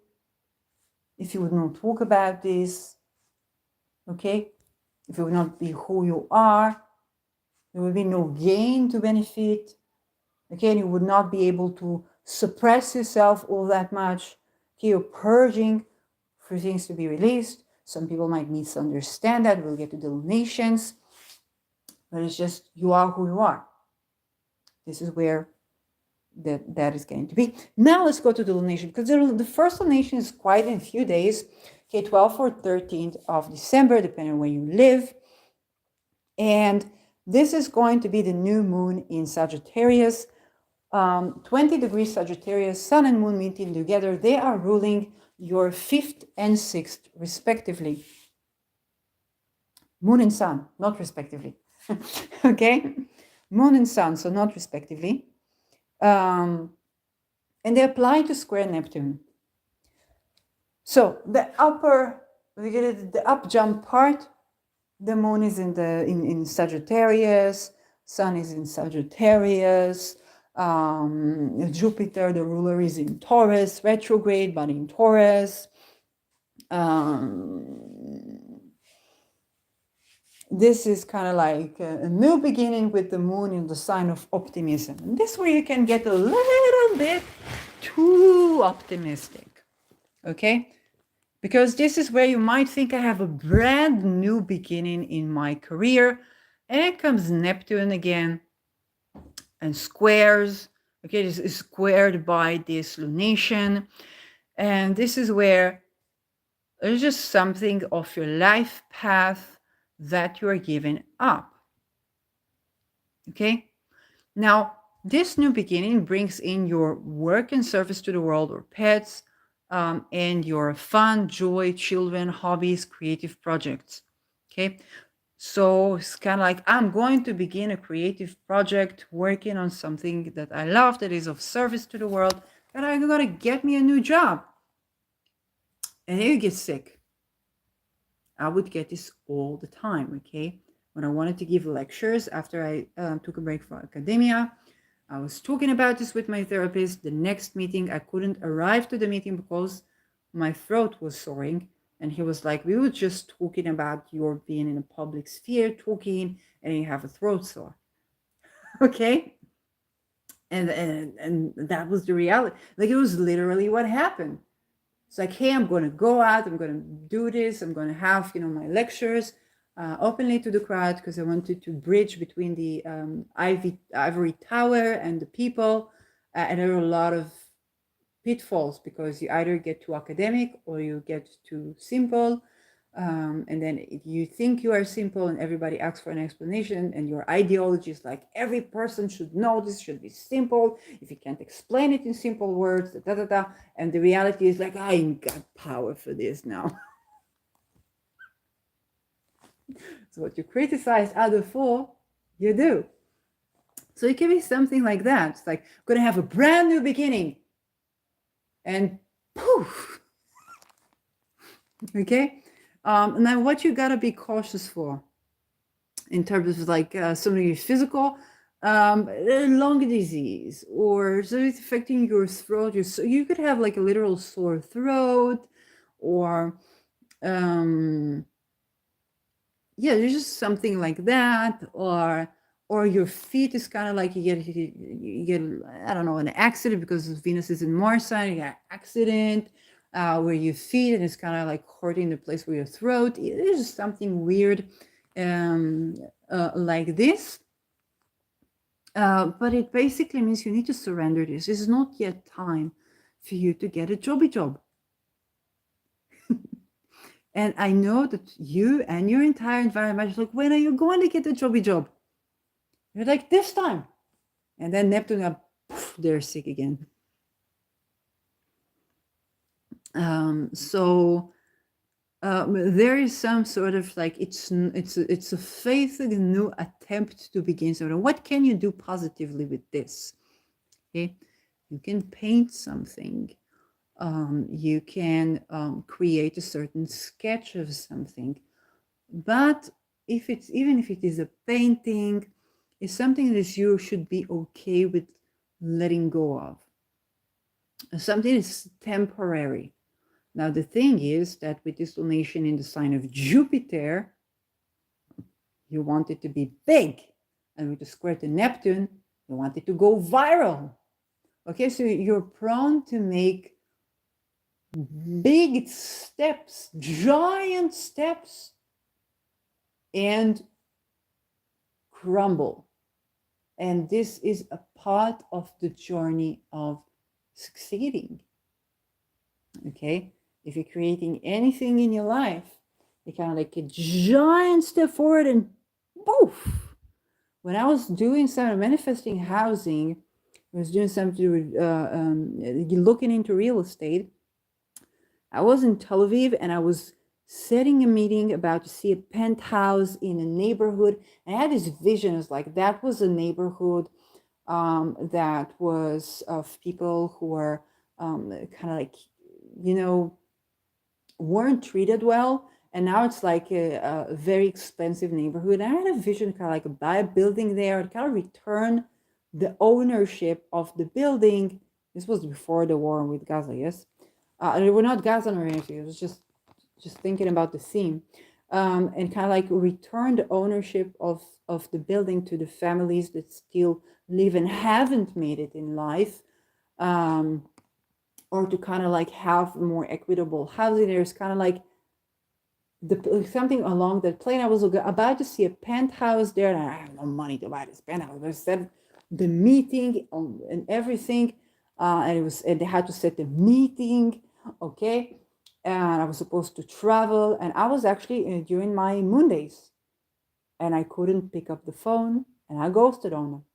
if you would not talk about this. Okay, if you would not be who you are, There will be no gain to benefit. Okay, and you would not be able to suppress yourself all that much. Okay, you're purging for things to be released. Some people might misunderstand that. We'll get to the donations. But it's just, you are who you are. This is where that is going to be. Now let's go to the donation, because the first donation is quite in a few days. Okay, 12th or 13th of December, depending on where you live. And this is going to be the new moon in Sagittarius. 20 degrees Sagittarius, sun and moon meeting together. They are ruling your 5th and 6th, respectively. Moon and sun, not respectively. Okay? Moon and sun, so not respectively. And they apply to square Neptune. So the up jump part, the moon is in Sagittarius, sun is in Sagittarius, Jupiter, the ruler, is in Taurus, retrograde, but in Taurus. This is kind of like a new beginning with the moon in the sign of optimism. And this is where you can get a little bit too optimistic, okay? Because this is where you might think, I have a brand new beginning in my career. And it comes Neptune again and squares. Okay, this is squared by this lunation. And this is where there's just something of your life path that you are giving up. Okay? Now, this new beginning brings in your work and service to the world, or pets, and your fun, joy, children, hobbies, creative projects. Okay? So it's kind of like, I'm going to begin a creative project, working on something that I love, that is of service to the world, and I'm going to get me a new job. And then you get sick. I would get this all the time, okay? When I wanted to give lectures after I took a break from academia, I was talking about this with my therapist. The next meeting, I couldn't arrive to the meeting because my throat was soring. And he was like, we were just talking about your being in a public sphere, talking, and you have a throat sore. Okay? And that was the reality. Like, it was literally what happened. It's like, hey, I'm going to go out, I'm going to do this, I'm going to have, my lectures openly to the crowd, because I wanted to bridge between the ivory tower and the people. And there are a lot of pitfalls, because you either get too academic or you get too simple. And then you think you are simple and everybody asks for an explanation, and your ideology is like, every person should know this, should be simple. If you can't explain it in simple words, and the reality is like, I ain't got power for this now. So what you criticize others for, you do. So it can be something like that. It's like, I'm going to have a brand new beginning. And poof. Okay? Now, what you gotta be cautious for, in terms of like something physical, lung disease, or something affecting your throat. You could have like a literal sore throat, or there's just something like that, or your feet is kind of like you get I don't know, an accident, because Venus is in Mars sign. You get an accident where your feet, and it's kind of like hurting the place where your throat. It is something weird like this. But it basically means you need to surrender this. It's not yet time for you to get a jobby job. And I know that you and your entire environment is like, when are you going to get a jobby job? You're like, this time. And then Neptune, poof, they're sick again. So there is some sort of like, it's a faith, a new attempt to begin. So what can you do positively with this? Okay, you can paint something. You can create a certain sketch of something. But even if it is a painting, it's something that you should be okay with letting go of. Something is temporary. Now, the thing is that with this lunation in the sign of Jupiter, you want it to be big. and with the square to Neptune, you want it to go viral. Okay, so you're prone to make big steps, giant steps, and crumble. And this is a part of the journey of succeeding. Okay, if you're creating anything in your life, you kind of like a giant step forward and poof. When I was doing some manifesting housing, I was doing something looking into real estate. I was in Tel Aviv and I was setting a meeting about to see a penthouse in a neighborhood. And I had this vision. It was like that was a neighborhood that was of people who were kind of like, weren't treated well. And now it's like a very expensive neighborhood. And I had a vision kind of like buy a building there and kind of return the ownership of the building. This was before the war with Gaza, yes? They were not Gaza or anything. It was just thinking about the theme. And kind of like return the ownership of the building to the families that still live and haven't made it in life. Or to kind of like have more equitable housing. There's kind of like something along that plane. I was about to see a penthouse there, and I have no money to buy this penthouse. They said the meeting and everything, and they had to set the meeting, okay. And I was supposed to travel, and I was actually during my moon days, and I couldn't pick up the phone, and I ghosted on them,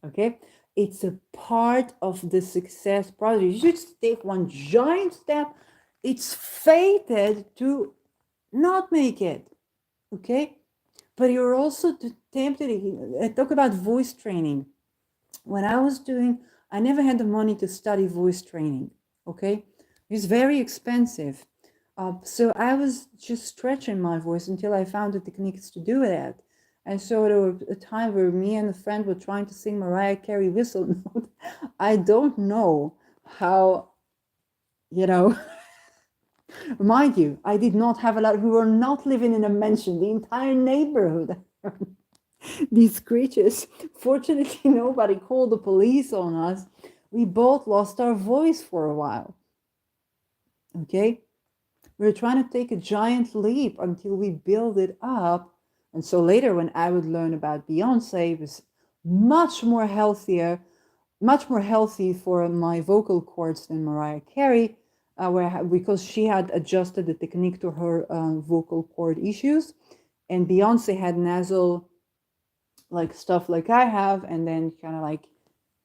okay. It's a part of the success process. You should take one giant step. It's fated to not make it, okay? But you're also tempted. I talk about voice training. When I was doing, I never had the money to study voice training, okay? It's very expensive. So I was just stretching my voice until I found the techniques to do that. And so there was a time where me and a friend were trying to sing Mariah Carey whistle note. I don't know how, mind you, I did not have a lot. We were not living in a mansion. The entire neighborhood, these creatures. Fortunately, nobody called the police on us. We both lost our voice for a while. Okay? We were trying to take a giant leap until we build it up. And so later, when I would learn about Beyonce, it was much more healthy for my vocal cords than Mariah Carey, because she had adjusted the technique to her vocal cord issues, and Beyonce had nasal like stuff like I have, and then kind of like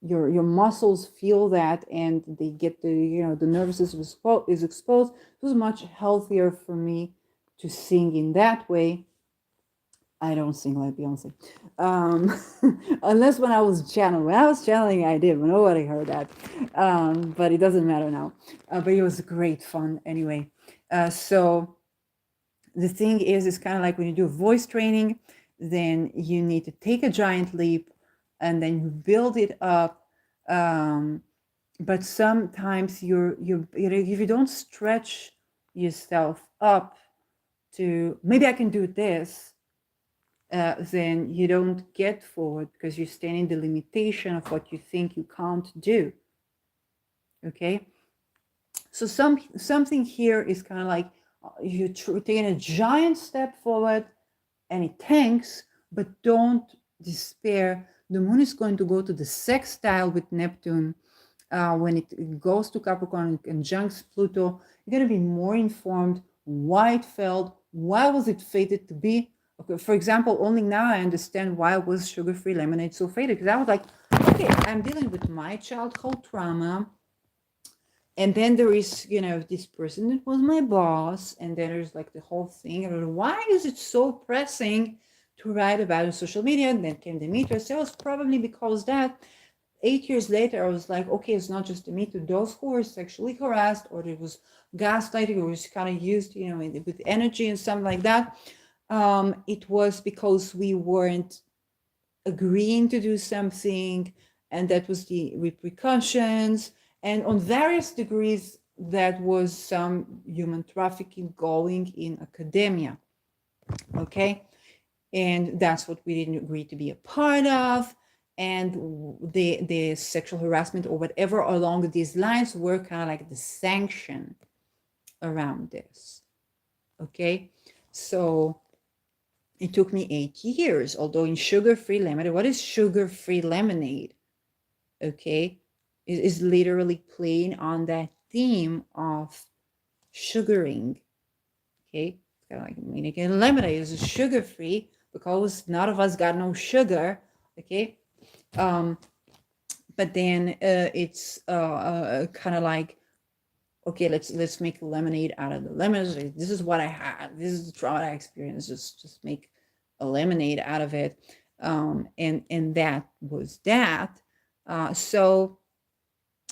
your muscles feel that, and they get the nervous system is exposed. It was much healthier for me to sing in that way. I don't sing like Beyonce, unless when I was channeling. When I was channeling, I did, but nobody heard that. But it doesn't matter now. But it was great fun anyway. So the thing is kind of like when you do voice training, then you need to take a giant leap, and then you build it up. But sometimes if you don't stretch yourself up to maybe I can do this. Then you don't get forward because you're staying in the limitation of what you think you can't do. Okay, so something here is kind of like you're taking a giant step forward, and it tanks, but don't despair. The moon is going to go to the sextile with Neptune when it goes to Capricorn and conjuncts Pluto. You're going to be more informed. Why it felt? Why was it fated to be? Okay, for example, only now I understand why was sugar-free lemonade so fated, because I was like, okay, I'm dealing with my childhood trauma, and then there is, this person that was my boss, and then there's like the whole thing. I don't know, why is it so pressing to write about it on social media? And then came the Me Too. So it was probably because that 8 years later, I was like, okay, it's not just the Me Too. Those who were sexually harassed, or it was gaslighting, or was kind of used, with energy and something like that. It was because we weren't agreeing to do something, and that was the repercussions. And on various degrees, that was some human trafficking going in academia. Okay, and that's what we didn't agree to be a part of. And the sexual harassment or whatever along these lines were kind of like the sanction around this. Okay, so it took me 8 years, although in sugar-free lemonade, what is sugar-free lemonade? Okay, it is literally playing on that theme of sugaring. Okay, it's kind of like making lemonade is sugar-free because none of us got no sugar. Okay, but then it's kind of like, okay, let's make lemonade out of the lemons. This is what I had. This is the trauma I experienced. Just make a lemonade out of it, and that was that. So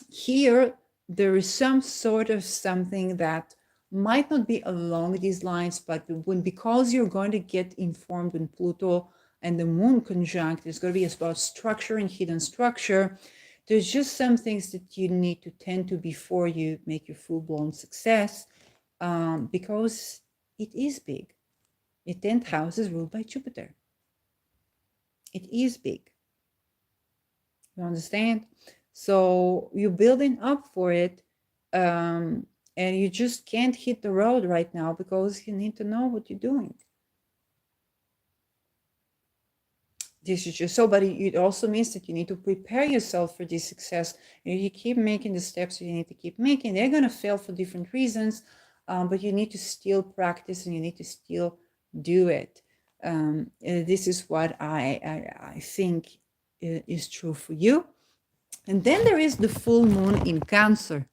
here there is some sort of something that might not be along these lines, but when, because you're going to get informed when Pluto and the moon conjunct, it's going to be about structure and hidden structure. There's just some things that you need to tend to before you make your full-blown success, because it is big. Your 10th house is ruled by Jupiter. It is big. You understand? So you're building up for it, and you just can't hit the road right now because you need to know what you're doing. This is just so, but it also means that you need to prepare yourself for this success. You keep making the steps you need to keep making. They're going to fail for different reasons, but you need to still practice and you need to still do it. This is what I think is true for you. And then there is the full moon in Cancer.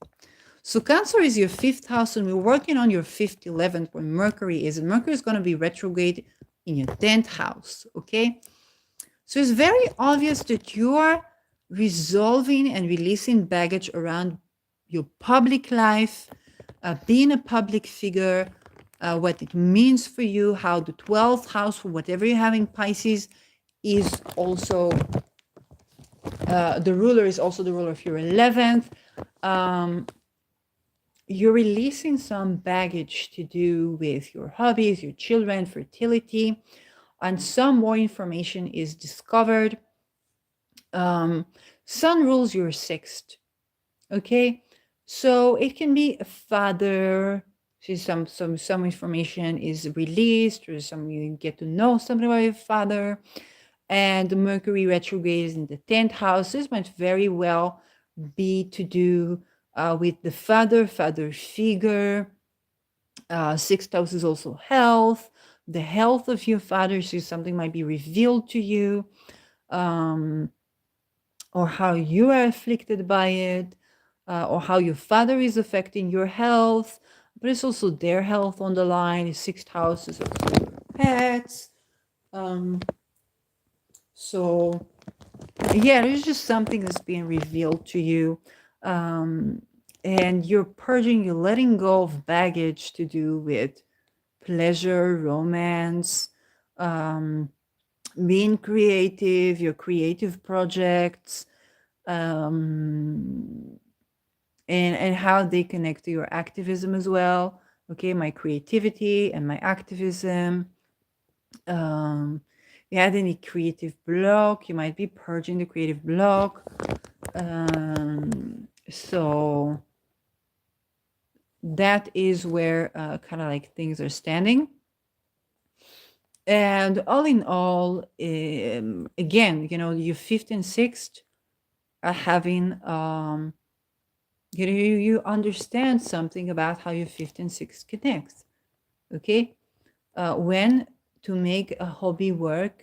So Cancer is your 5th house, and we're working on your 5th, 11th, where Mercury is. And Mercury is going to be retrograde in your 10th house, okay? So it's very obvious that you are resolving and releasing baggage around your public life, being a public figure, what it means for you, how the 12th house, for whatever you have in Pisces, is also, the ruler is also the ruler of your 11th. You're releasing some baggage to do with your hobbies, your children, fertility, and some more information is discovered. Sun rules your 6th. Okay, so it can be a father. So some information is released, or some you get to know something about your father. And the Mercury retrograde is in the 10th house. This might very well be to do with the father figure. 6th house is also health. The health of your father, so something might be revealed to you, or how you are afflicted by it, or how your father is affecting your health. But it's also their health on the line. The 6th house is also your pets. So yeah, there's just something that's being revealed to you. And you're purging, you're letting go of baggage to do with pleasure, romance, being creative, your creative projects, and how they connect to your activism as well. Okay, my creativity and my activism. You had any creative block, you might be purging the creative block. So that is where kind of like things are standing. And all in all, again, you know, your 5th and 6th are having, you know, you understand something about how your 5th and 6th connect. Okay, when to make a hobby work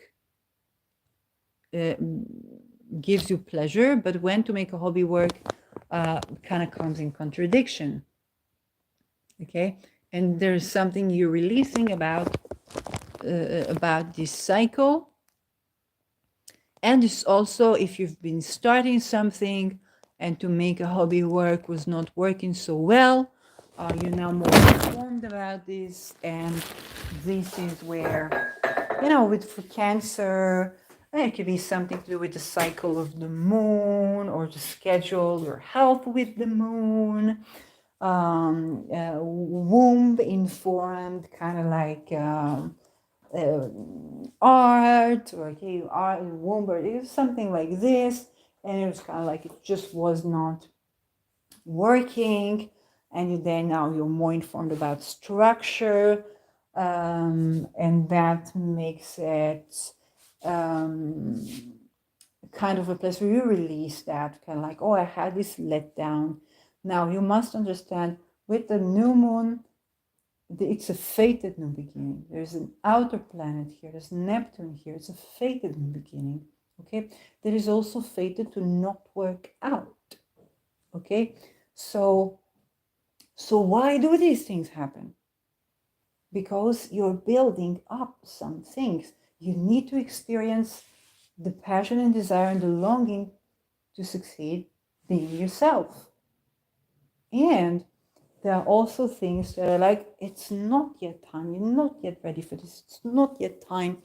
gives you pleasure, but when to make a hobby work kind of comes in contradiction. Okay, and there's something you're releasing about this cycle. And it's also, if you've been starting something and to make a hobby work was not working so well, you're now more informed about this. And this is where, you know, for Cancer, it could be something to do with the cycle of the moon, or to schedule your health with the moon. Womb informed, kind of like art, or okay, you are in womb, or it was something like this, and it was kind of like it just was not working, and now you're more informed about structure, and that makes it um, kind of a place where you release that kind of like, oh, I had this letdown. Now you must understand, with the new moon, it's a fated new beginning. There's an outer planet here. There's Neptune here. It's a fated new beginning. Okay, that is also fated to not work out. Okay, so why do these things happen? Because you're building up some things. You need to experience the passion and desire and the longing to succeed being yourself. And there are also things that are like, it's not yet time, you're not yet ready for this, it's not yet time.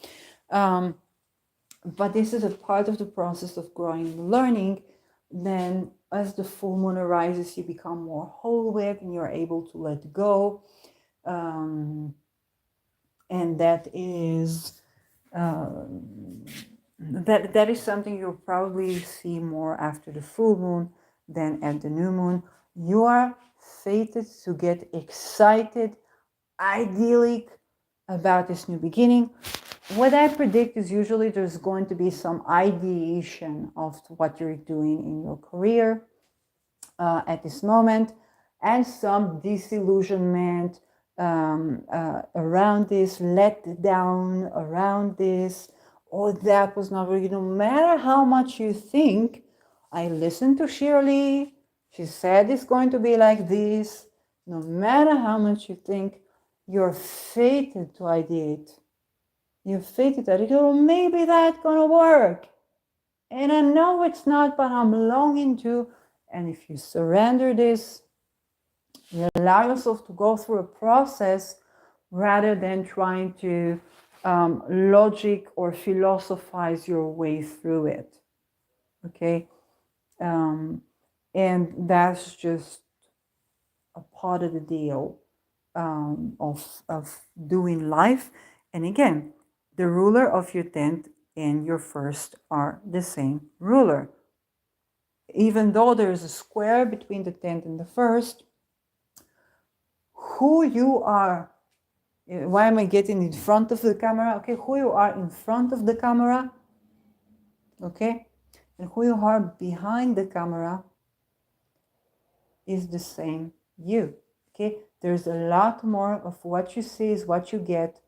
But this is a part of the process of growing and learning. Then as the full moon arises, you become more whole with, and you're able to let go. And that is that is something you'll probably see more after the full moon than at the new moon. You are fated to get excited, idyllic about this new beginning. What I predict is usually there's going to be some ideation of what you're doing in your career at this moment, and some disillusionment around this, let down around this. Oh, that was not really, no matter how much you think, I listened to Shirley, she said it's going to be like this. No matter how much you think, you're fated to ideate. You're fated to ideate, oh, maybe that's gonna work. And I know it's not, but I'm longing to. And if you surrender this, you allow yourself to go through a process rather than trying to logic or philosophize your way through it. Okay? And that's just a part of the deal of doing life. And again, the ruler of your 10th and your first are the same ruler. Even though there's a square between the 10th and the first, who you are, why am I getting in front of the camera? Okay, who you are in front of the camera, okay, and who you are behind the camera is the same you, okay? There's a lot more of what you see is what you get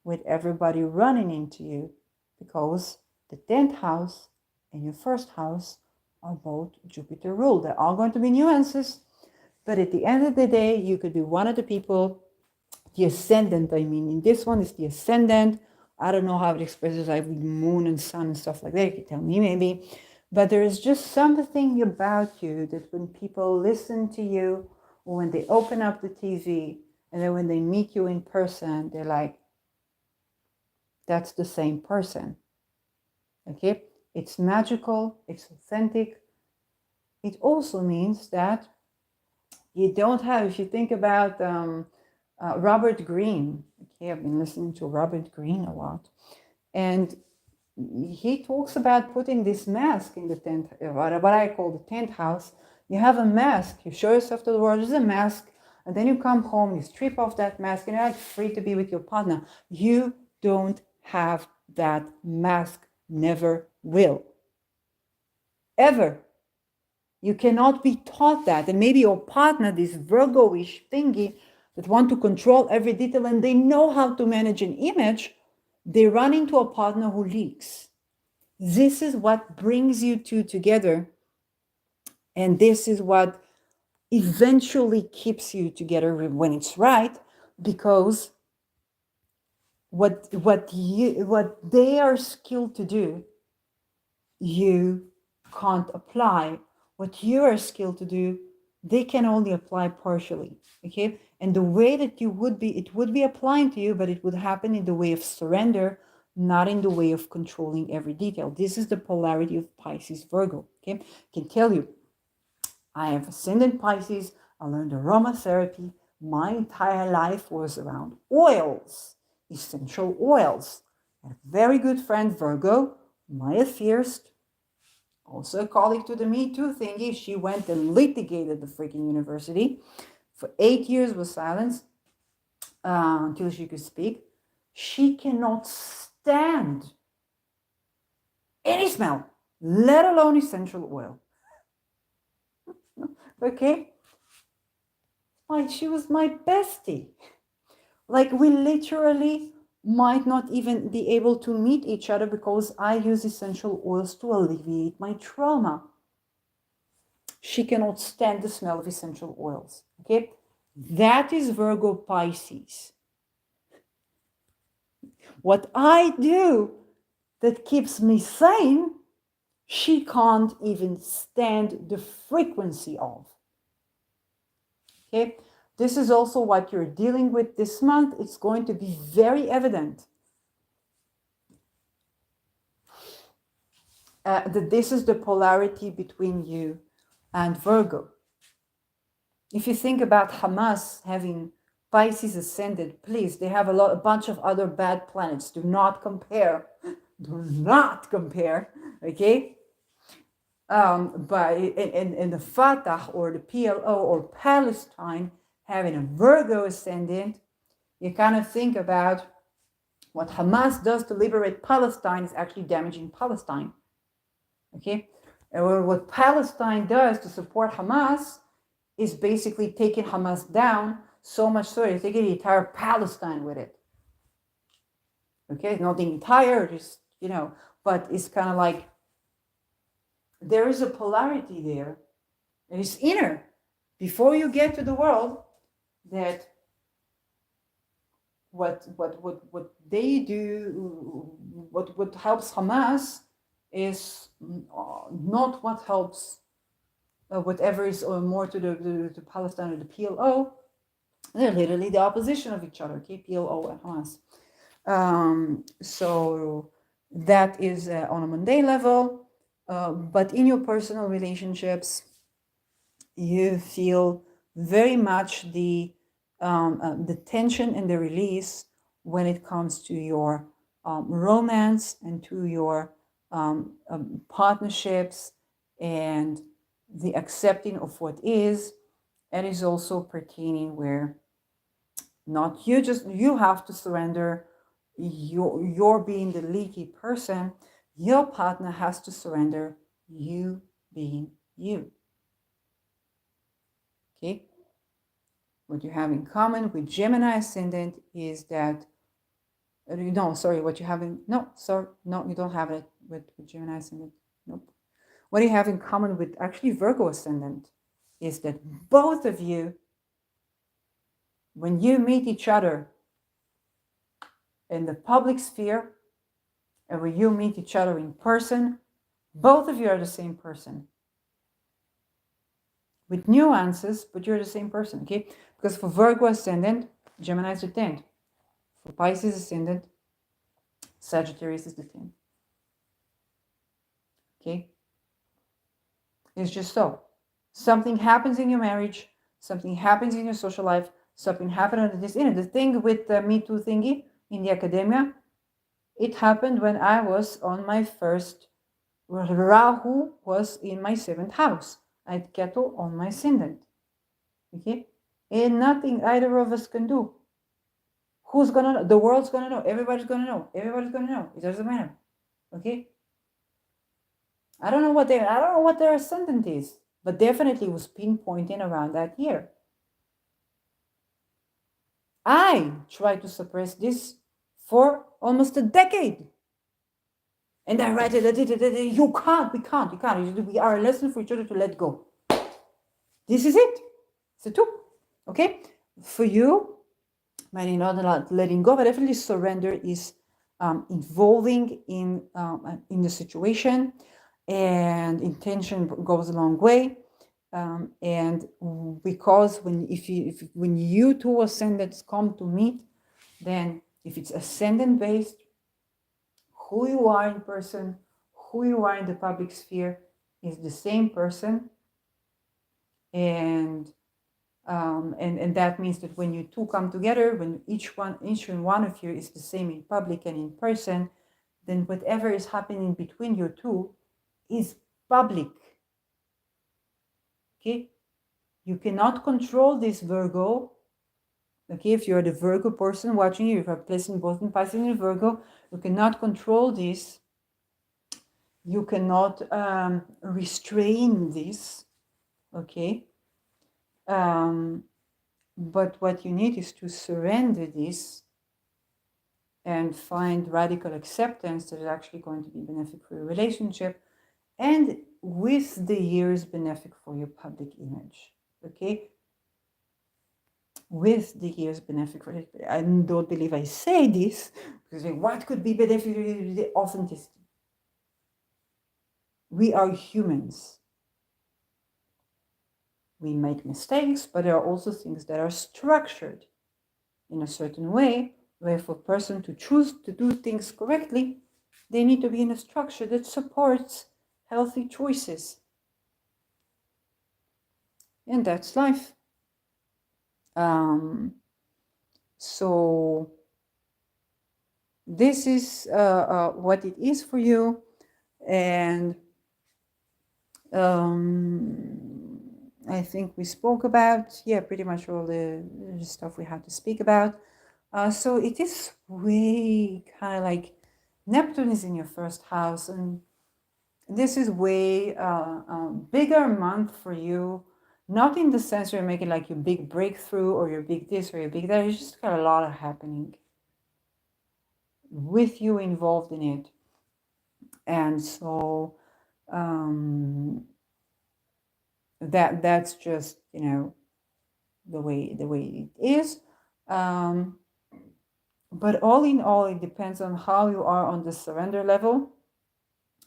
with everybody running into you, because the 10th house and your first house are both Jupiter ruled. There are going to be nuances, but at the end of the day, you could be one of the people, the ascendant, I mean, in this one is the ascendant. I don't know how it expresses, like with moon and sun and stuff like that. You can tell me maybe. But there is just something about you that when people listen to you, or when they open up the TV, and then when they meet you in person, they're like, that's the same person. Okay? It's magical, it's authentic. It also means that you don't have, if you think about Robert Greene, okay, I've been listening to Robert Greene a lot, and he talks about putting this mask in the 10th, what I call the 10th house. You have a mask, you show yourself to the world as a mask, and then you come home, you strip off that mask, and you're like free to be with your partner. You don't have that mask, never will. Ever. You cannot be taught that. And maybe your partner, this Virgo-ish thingy that want to control every detail and they know how to manage an image, they run into a partner who leaks. This is what brings you two together. And this is what eventually keeps you together when it's right, because what they are skilled to do, you can't apply. What you are skilled to do, they can only apply partially. Okay? And the way that you would be, it would be applying to you, but it would happen in the way of surrender, not in the way of controlling every detail. This is the polarity of Pisces Virgo. Okay? I can tell you, I have ascendant Pisces. I learned aromatherapy. My entire life was around oils. essential oils. A very good friend, Virgo, Maya Fierst, also a colleague to the Me Too thingy. She went and litigated the freaking university for 8 years with silence until she could speak. She cannot stand any smell, let alone essential oil. Okay? She was my bestie. Like, we literally might not even be able to meet each other because I use essential oils to alleviate my trauma. She cannot stand the smell of essential oils. Okay? That is Virgo Pisces. What I do that keeps me sane, she can't even stand the frequency of. Okay? This is also what you're dealing with this month. It's going to be very evident that this is the polarity between you and Virgo. If you think about Hamas having Pisces ascended, please, they have a bunch of other bad planets. Do not compare. Do not compare. Okay? But in the Fatah or the PLO or Palestine having a Virgo ascendant, you kind of think about what Hamas does to liberate Palestine is actually damaging Palestine. Okay? Or what Palestine does to support Hamas is basically taking Hamas down so much so they're taking the entire Palestine with it. Okay? Not the entire, just, but it's kind of like there is a polarity there. It is inner. Before you get to the world, that what they do, what helps Hamas is not what helps whatever is more to the Palestine or the PLO. They're literally the opposition of each other, okay? PLO and Hamas. So that is on a mundane level, but in your personal relationships, you feel very much the tension and the release when it comes to your romance and to your partnerships and the accepting of what is. And is also pertaining where not you have to surrender your being the leaky person. Your partner has to surrender you being you. Okay? What you have in common with Gemini ascendant is that what you have in you don't have it with Gemini ascendant. Nope. What you have in common with actually Virgo ascendant is that both of you, when you meet each other in the public sphere and when you meet each other in person, both of you are the same person. With nuances, but you're the same person, okay? Because for Virgo ascendant, Gemini is the 10th. For Pisces ascendant, Sagittarius is the 10th. Okay? It's just so. Something happens in your marriage, something happens in your social life, something happened on this. The thing with the Me Too thingy in the academia, it happened when I was on my first, Rahu was in my 7th house. I had Ketu on my ascendant. Okay? And nothing either of us can do. Who's gonna know? The world's gonna know. Everybody's gonna know. Everybody's gonna know. It doesn't matter. Okay? I don't know what their ascendant is, but definitely was pinpointing around that year. I tried to suppress this for almost a decade. And I write it, you can't, we can't. We are a lesson for each other to let go. This is it. C'est tout. Okay? For you, maybe not letting go, but definitely surrender is involving in the situation, and intention goes a long way. And because when you two ascendants come to meet, then if it's ascendant based, who you are in person, who you are in the public sphere is the same person. And And that means that when you two come together, when each and one of you is the same in public and in person, then whatever is happening between you two is public. Okay? You cannot control this, Virgo. Okay, if you're the Virgo person watching you, if you're placing both in Pisces and Virgo, you cannot control this. You cannot restrain this. Okay? But what you need is to surrender this and find radical acceptance that is actually going to be benefic for your relationship, and with the years benefic for your public image. Okay, with the years benefic for it. I don't believe I say this because what could be benefic for the authenticity? We are humans. We make mistakes, but there are also things that are structured in a certain way, where for a person to choose to do things correctly, they need to be in a structure that supports healthy choices. And that's life. So this is what it is for you. And I think we spoke about, pretty much all the stuff we had to speak about. So it is way kind of like Neptune is in your first house, and this is way bigger month for you. Not in the sense you're making like your big breakthrough or your big this or your big that. It's just got a lot of happening with you involved in it. And so that's just, the way it is. But all in all, it depends on how you are on the surrender level,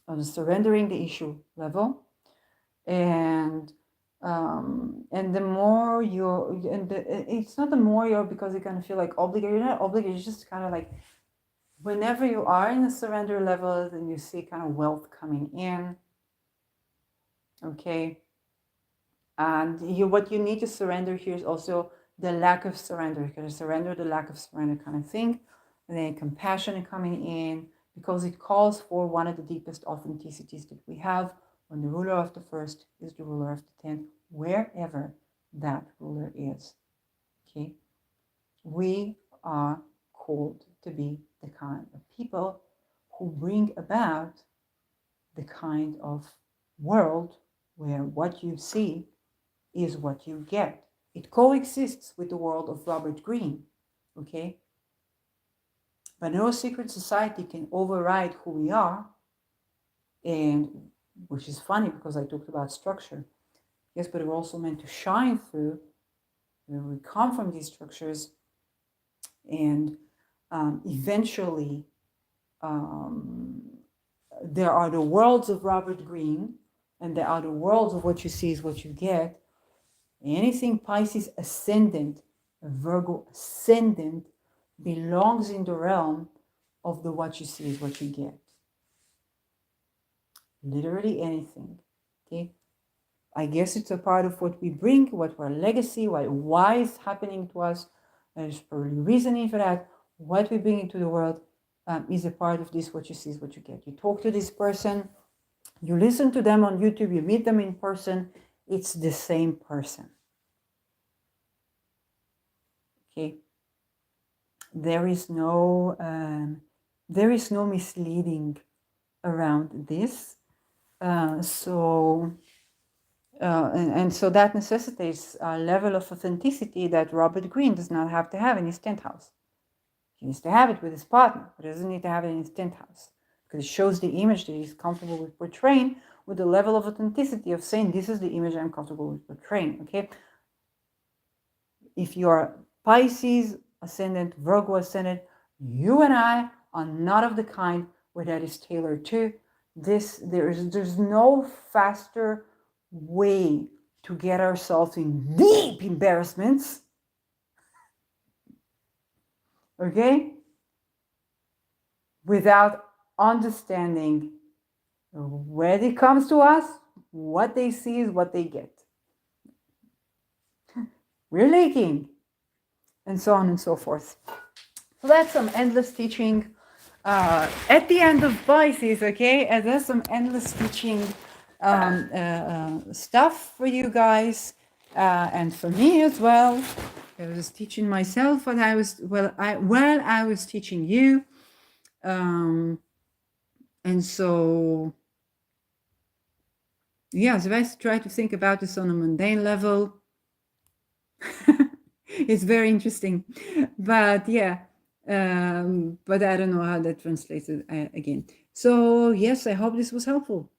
on the surrendering the issue level. And the more it's not the more you're, because you kind of feel like obligated. You're not obligated, it's just kind of like whenever you are in the surrender level, then you see kind of wealth coming in. Okay. And what you need to surrender here is also the lack of surrender. You're going to surrender the lack of surrender kind of thing. And then compassion coming in, because it calls for one of the deepest authenticities that we have, when the ruler of the first is the ruler of the 10th, wherever that ruler is. Okay? We are called to be the kind of people who bring about the kind of world where what you see is what you get. It coexists with the world of Robert Greene, okay? But no secret society can override who we are, and which is funny because I talked about structure. Yes, but we're also meant to shine through where we come from these structures, and eventually there are the worlds of Robert Greene, and there are the worlds of what you see is what you get. Anything Pisces ascendant, Virgo ascendant, belongs in the realm of the what you see is what you get. Literally anything. Okay? I guess it's a part of what we bring, what our legacy, why it's happening to us. There's probably reasoning for that. What we bring into the world is a part of this, what you see is what you get. You talk to this person, you listen to them on YouTube, you meet them in person, it's the same person. Okay, there is no misleading around this. So that necessitates a level of authenticity that Robert Greene does not have to have in his 10th house. He needs to have it with his partner, but he doesn't need to have it in his 10th house, because it shows the image that he's comfortable with portraying, with the level of authenticity of saying, this is the image I'm comfortable with portraying. Okay, if you're Pisces ascendant, Virgo ascendant, you and I are not of the kind where that is tailored to. There's no faster way to get ourselves in deep embarrassments, okay, without understanding when it comes to us, what they see is what they get. relating, and so on and so forth. So that's some endless teaching at the end of Pisces, okay? And there's some endless teaching stuff for you guys and for me as well. I was teaching myself while I was teaching you, and so yeah. So I try to think about this on a mundane level. It's very interesting, but yeah. But I don't know how that translates again. So yes, I hope this was helpful.